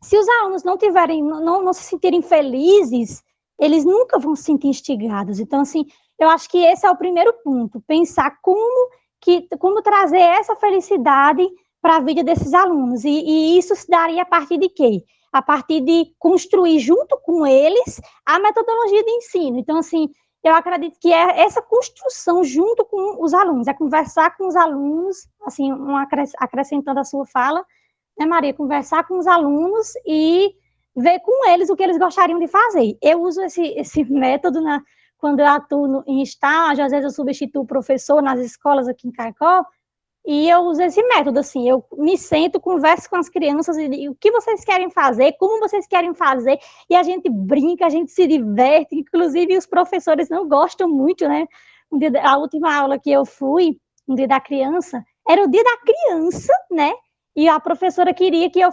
se os alunos não se sentirem felizes, eles nunca vão se sentir instigados. Então, assim, eu acho que esse é o primeiro ponto, pensar como trazer essa felicidade para a vida desses alunos. E isso se daria a partir de quê? A partir de construir junto com eles a metodologia de ensino. Então, assim, eu acredito que é essa construção junto com os alunos, é conversar com os alunos, assim, acrescentando a sua fala, né, Maria? Conversar com os alunos e ver com eles o que eles gostariam de fazer. Eu uso esse método quando eu atuo em estágio, às vezes eu substituo o professor nas escolas aqui em Caicó, e eu uso esse método, assim, eu me sento, converso com as crianças, e o que vocês querem fazer, como vocês querem fazer, e a gente brinca, a gente se diverte, inclusive os professores não gostam muito, né? A última aula que eu fui, um dia da criança, era o dia da criança, né? E a professora queria que eu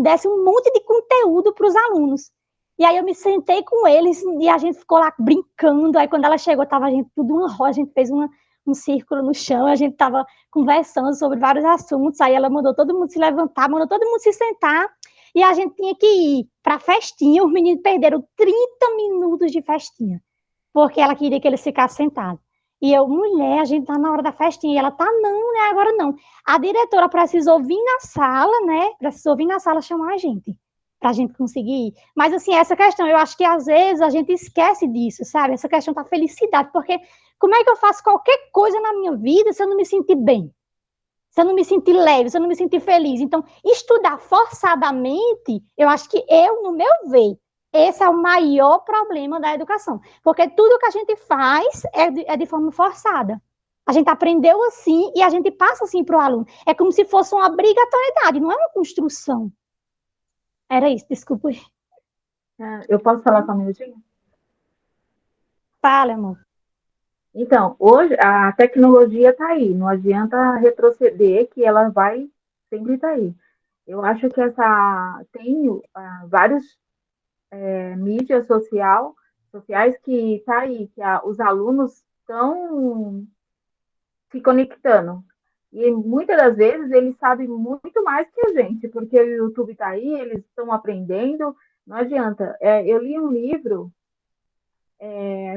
desse um monte de conteúdo para os alunos. E aí eu me sentei com eles e a gente ficou lá brincando. Aí quando ela chegou, tava a gente tudo uma roda, a gente fez um círculo no chão, a gente estava conversando sobre vários assuntos. Aí ela mandou todo mundo se levantar, mandou todo mundo se sentar, e a gente tinha que ir para a festinha. Os meninos perderam 30 minutos de festinha, porque ela queria que eles ficassem sentados. E eu, mulher, a gente tá na hora da festinha. E ela, tá, não, né, agora não. A diretora precisou vir na sala, né, precisou vir na sala chamar a gente, pra gente conseguir ir. Mas, assim, essa questão, eu acho que às vezes a gente esquece disso, sabe? Essa questão da felicidade, porque como é que eu faço qualquer coisa na minha vida se eu não me sentir bem? Se eu não me sentir leve, se eu não me sentir feliz? Então, estudar forçadamente, eu acho que no meu ver, esse é o maior problema da educação, porque tudo que a gente faz é de forma forçada. A gente aprendeu assim e a gente passa assim para o aluno. É como se fosse uma obrigatoriedade, não é uma construção. Era isso, desculpa. Eu posso falar só um minutinho? Fala, amor. Então, hoje a tecnologia está aí, não adianta retroceder, que ela vai sempre estar aí. Eu acho que tem vários mídias sociais que está aí, que os alunos estão se conectando. E muitas das vezes eles sabem muito mais que a gente, porque o YouTube está aí, eles estão aprendendo, não adianta. Eu li um livro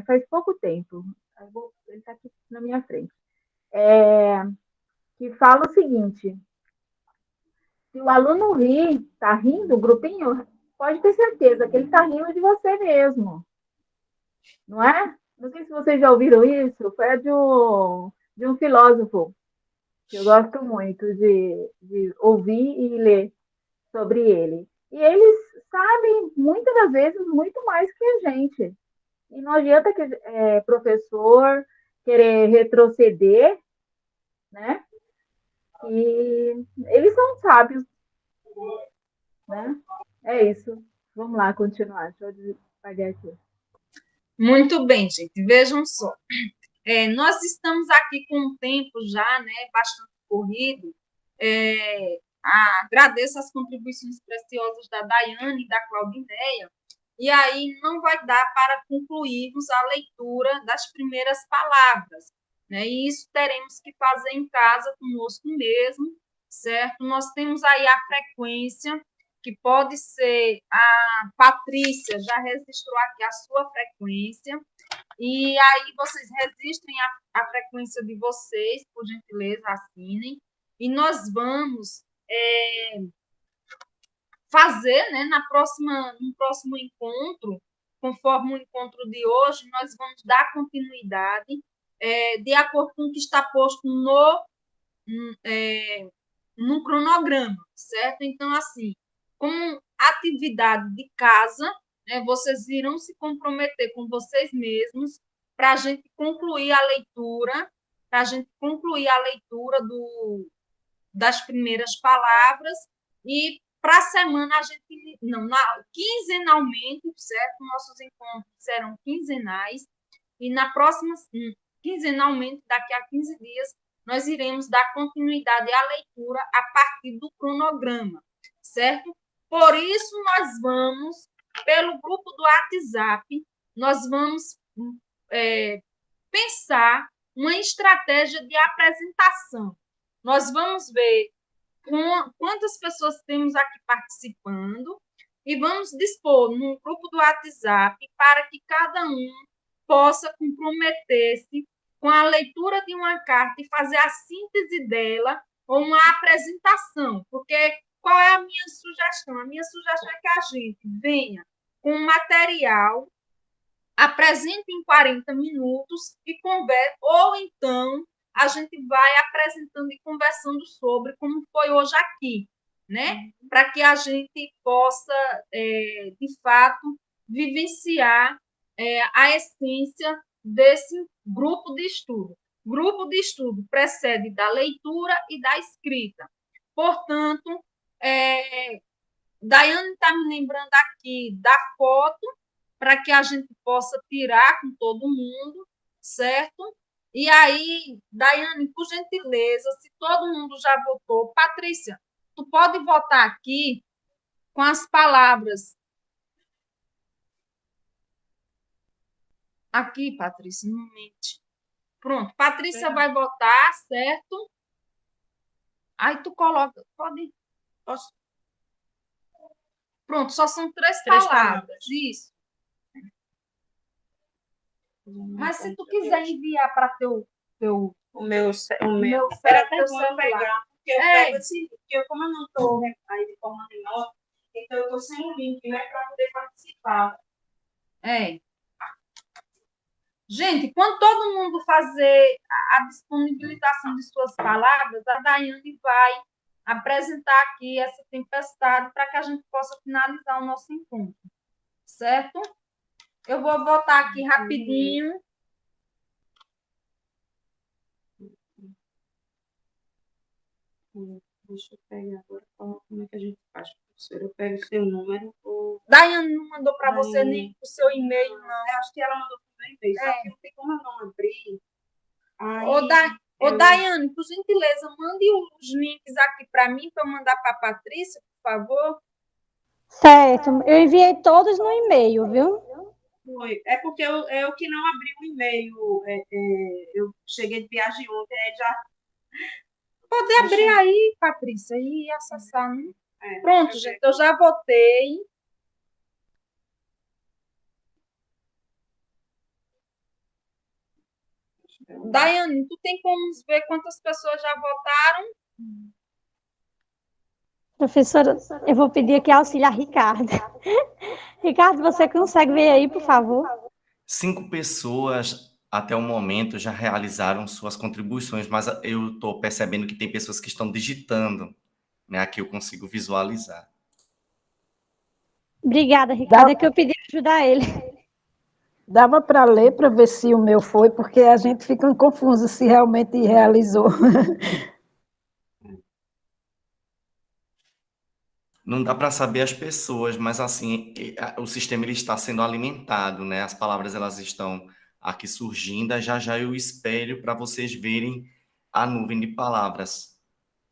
faz pouco tempo, ele está aqui na minha frente, que fala o seguinte: se o aluno ri, está rindo, o grupinho, pode ter certeza que ele está rindo de você mesmo, não é? Não sei se vocês já ouviram isso, foi de um filósofo, que eu gosto muito de ouvir e ler sobre ele. E eles sabem, muitas das vezes, muito mais que a gente. E não adianta que professor querer retroceder, né? E eles são sábios, né? É isso. Vamos lá, continuar. Deixa eu apagar aqui. Muito bem, gente. Vejam só. Nós estamos aqui com um tempo já, né, bastante corrido. Agradeço as contribuições preciosas da Daiane e da Claudineia, e aí não vai dar para concluirmos a leitura das primeiras palavras, né? E isso teremos que fazer em casa conosco mesmo, certo? Nós temos aí a frequência, que pode ser, a Patrícia já registrou aqui a sua frequência, e aí vocês registrem a frequência de vocês, por gentileza, assinem, e nós vamos fazer, né, no próximo encontro, conforme o encontro de hoje, nós vamos dar continuidade de acordo com o que está posto no cronograma, certo? Então, assim, como atividade de casa, né, vocês irão se comprometer com vocês mesmos para a gente concluir a leitura, das primeiras palavras, e para a semana a gente, não, quinzenalmente, certo? Nossos encontros serão quinzenais, e na próxima, quinzenalmente, daqui a 15 dias, nós iremos dar continuidade à leitura a partir do cronograma, certo? Por isso, nós vamos, pelo grupo do WhatsApp, nós vamos pensar uma estratégia de apresentação. Nós vamos ver quantas pessoas temos aqui participando e vamos dispor no grupo do WhatsApp para que cada um possa comprometer-se com a leitura de uma carta e fazer a síntese dela ou uma apresentação, porque qual é a minha sugestão? A minha sugestão é que a gente venha com material, apresente em 40 minutos e converse, ou então a gente vai apresentando e conversando sobre, como foi hoje aqui, né? Para que a gente possa, de fato, vivenciar a essência desse grupo de estudo. Grupo de estudo precede da leitura e da escrita. Portanto, Daiane está me lembrando aqui da foto, para que a gente possa tirar com todo mundo, certo? E aí, Daiane, por gentileza, se todo mundo já votou, Patrícia, tu pode votar aqui com as palavras. Aqui, Patrícia, não mente. Pronto, Patrícia vai votar, certo? Aí tu coloca, pode. Posso? Pronto, só são três palavras. Isso. Mas se tu quiser enviar para o meu espera até vou pegar, porque eu pego assim, porque como eu não estou aí de forma remota, então eu estou sem o link, né, para poder participar. Gente, quando todo mundo fazer a disponibilização de suas palavras, a Daiane vai apresentar aqui essa tempestade para que a gente possa finalizar o nosso encontro, certo? Eu vou votar aqui rapidinho. Deixa eu pegar agora como é que a gente faz, professora. Eu pego o seu número. Daiane não mandou para você nem o seu e-mail, não. Eu acho que ela mandou para o meu e-mail, só que não tem como eu não abrir. Daiane, por gentileza, mande os links aqui para mim, para eu mandar para a Patrícia, por favor. Certo, eu enviei todos no e-mail, viu? Foi. É porque eu que não abri o e-mail. Eu cheguei de viagem ontem, aí já. Pode abrir aí, Patrícia, e acessar, né? Pronto, gente, eu já votei. Daiane, tu tem como ver quantas pessoas já votaram? Professora, eu vou pedir aqui auxílio a Ricardo. Ricardo, você consegue ver aí, por favor? 5 pessoas até o momento já realizaram suas contribuições, mas eu estou percebendo que tem pessoas que estão digitando, né? Aqui eu consigo visualizar. Obrigada, Ricardo. É que eu pedi ajudar ele. Dava para ler para ver se o meu foi, porque a gente fica confuso se realmente realizou. Não dá para saber as pessoas, mas assim, o sistema ele está sendo alimentado, né? As palavras elas estão aqui surgindo, já já eu espelho para vocês verem a nuvem de palavras.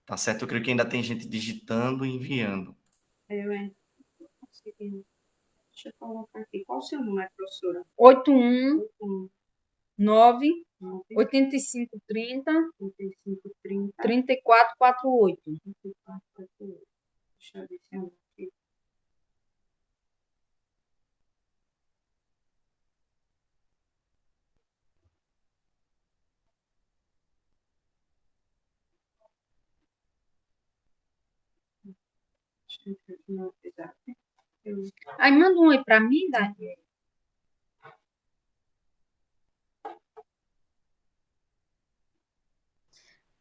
Tá certo? Eu creio que ainda tem gente digitando e enviando. Deixa eu colocar aqui. Qual o seu número, professora? 819 8530 3448. Deixa eu ver se eu aqui. Aí manda um aí para mim, Dani.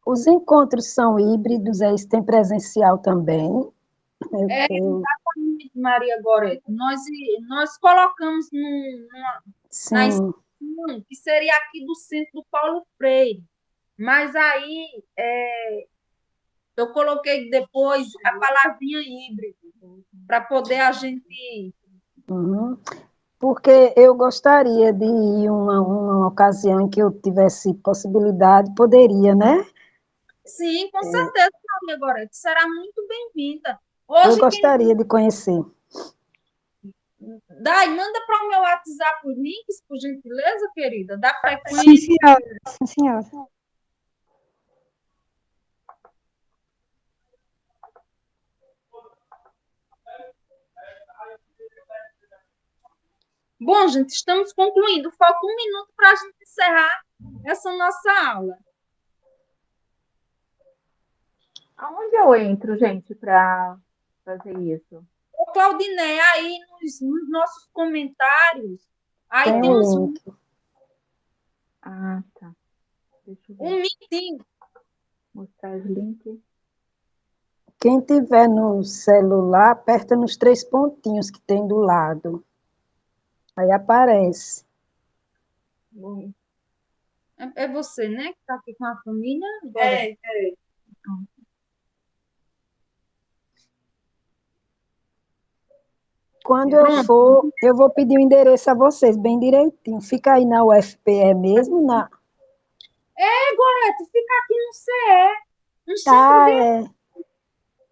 Os encontros são híbridos, isso tem presencial também. Exatamente, Maria Goretti. Nós colocamos na Sim, extensão, que seria aqui do centro do Paulo Freire. Mas aí eu coloquei depois a palavrinha híbrido, para poder a gente. uhum. Porque eu gostaria de ir uma ocasião em que eu tivesse possibilidade, poderia, né? Sim, com certeza, Maria Goretti. Será muito bem-vinda. Eu Hoje, gostaria de conhecer. Dai, manda para o meu WhatsApp os links, por gentileza, querida, da Sim, frequência. senhora. Sim, senhora. Bom, gente, estamos concluindo. Falta 1 minuto para a gente encerrar essa nossa aula. Aonde eu entro, gente, para fazer isso? Ô, Claudiné, aí nos nossos comentários, aí Tem tem uns, um link. Ah, tá. Deixa eu ver. um meeting. Mostrar os links. Quem tiver no celular, aperta nos 3 pontinhos que tem do lado. Aí aparece. Bom, é você, né, que está aqui com a família? Agora. Quando eu Pronto. for, eu vou pedir o endereço a vocês, bem direitinho. Fica aí na UFPE mesmo, Goreto, fica aqui no CE, no Tá, centro de...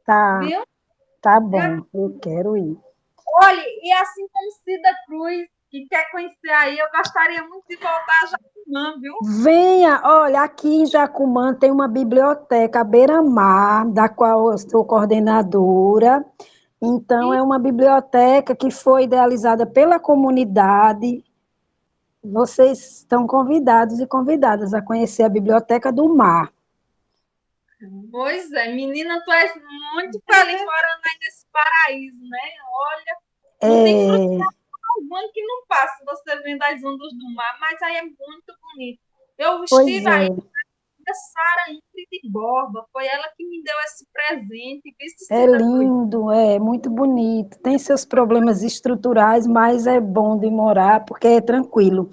tá, Viu? tá bom, eu quero ir. Olha, e assim como Cida Cruz, que quer conhecer aí, eu gostaria muito de voltar a Jacumã, viu? Venha, olha, aqui em Jacumã tem uma biblioteca à beira-mar, da qual eu sou coordenadora. Então, é uma biblioteca que foi idealizada pela comunidade. Vocês estão convidados e convidadas a conhecer a Biblioteca do Mar. Pois é, menina, tu és muito feliz morando aí nesse paraíso, né? Olha, não tem frustração alguma que não passe você vendo as ondas do mar, mas aí é muito bonito. Eu Pois estive aí é, com a Sara Ingrid Borba, foi ela que me deu esse presente, vice é Cida Cruz. lindo, é muito bonito. Tem seus problemas estruturais, mas é bom de morar porque é tranquilo.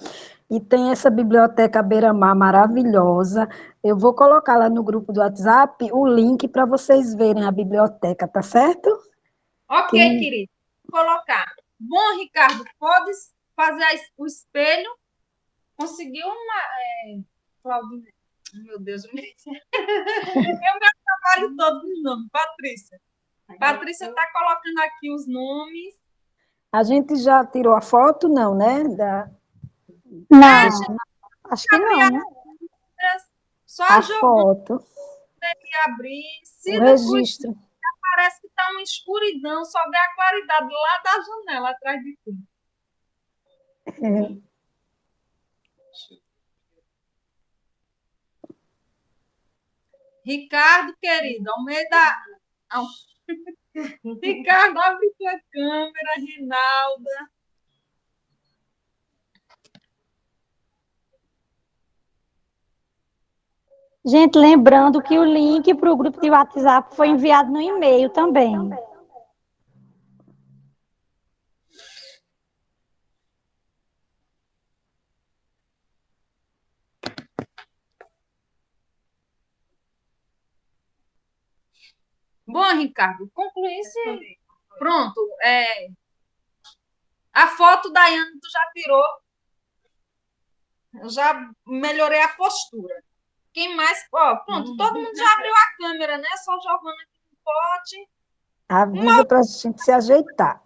E tem essa biblioteca à beira-mar maravilhosa. Eu vou colocar lá no grupo do WhatsApp o link para vocês verem a biblioteca, tá certo? Ok, querido, vou colocar. Bom, Ricardo, podes fazer o espelho? Conseguiu uma... Claudine... Meu Deus, eu me trabalho todo os nomes. Patrícia. Patrícia está colocando aqui os nomes. A gente já tirou a foto, não, né? Não, acho que não, né? Só A a Giovana foto, que abrir. o Cida Cruz, registro. parece que está uma escuridão, só vê a claridade lá da janela, atrás de ti. Ricardo, querido, Almeida... Ricardo, abre tua câmera, Rinalda. Gente, lembrando que o link para o grupo de WhatsApp foi enviado no e-mail também. Bom, Ricardo, concluísse. Pronto. A foto da Ayane tu já tirou. Eu já melhorei a postura. Quem mais? Ó, pronto, todo mundo já abriu a câmera, né? Só Giovana que não pode. Avisa para a gente se ajeitar.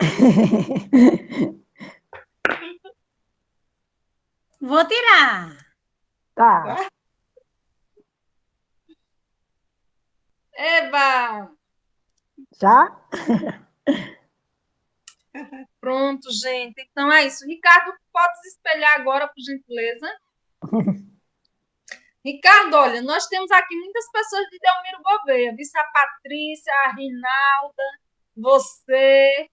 Vou tirar. Tá. Eba! Já? Pronto, gente. Então é isso. Ricardo, pode se espelhar agora, por gentileza. Ricardo, olha, nós temos aqui muitas pessoas de Delmiro Gouveia. Vice a Patrícia, a Rinalda, você,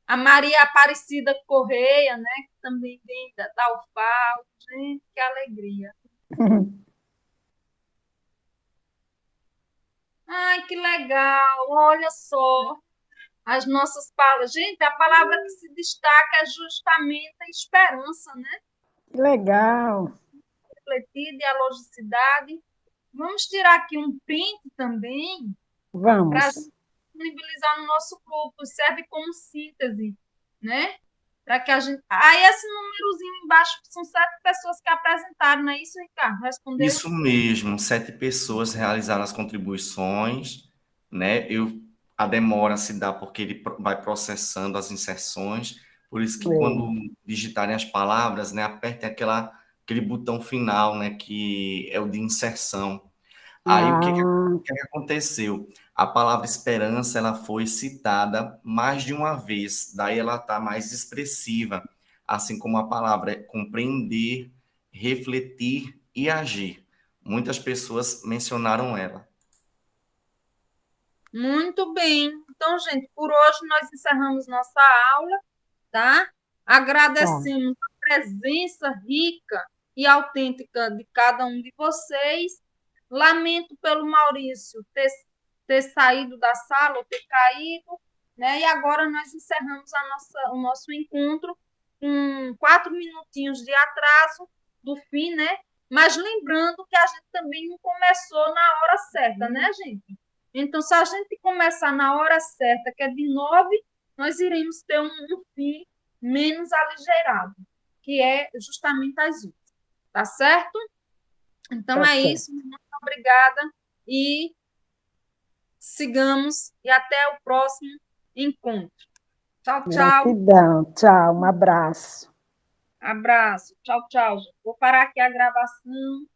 a Maria Aparecida Correia, né? Que também vem da UFAL. Gente, que alegria. Ai, que legal! Olha só as nossas palavras. Gente, a palavra que se destaca é justamente a esperança, né? Que legal. Refletida e a logicidade. Vamos tirar aqui um print também para Vamos. disponibilizar no nosso grupo. Serve como síntese, né? Para que a gente. Aí esse númerozinho embaixo são 7 pessoas que apresentaram, não é isso, Ricardo? Respondeu? Isso mesmo, 7 pessoas realizaram as contribuições, né? A demora se dá porque ele vai processando as inserções, por isso que quando digitarem as palavras, né, apertem aquele botão final, né, que é o de inserção. Aí o que aconteceu? A palavra esperança, ela foi citada mais de uma vez, daí ela está mais expressiva, assim como a palavra compreender, refletir e agir. Muitas pessoas mencionaram ela. Muito bem. Então, gente, por hoje nós encerramos nossa aula, tá? Agradecemos a presença rica e autêntica de cada um de vocês. Lamento pelo Maurício ter saído da sala ou ter caído, né? E agora nós encerramos o nosso encontro com 4 minutinhos de atraso do fim, né? Mas lembrando que a gente também não começou na hora certa, né, gente? Então, se a gente começar na hora certa, que é de 9, nós iremos ter um fim menos aligeirado, que é justamente às 8. Tá certo? Então é isso. Muito obrigada e sigamos e até o próximo encontro. Tchau, tchau. Gratidão. Tchau, um abraço. Abraço. Tchau, tchau. Vou parar aqui a gravação.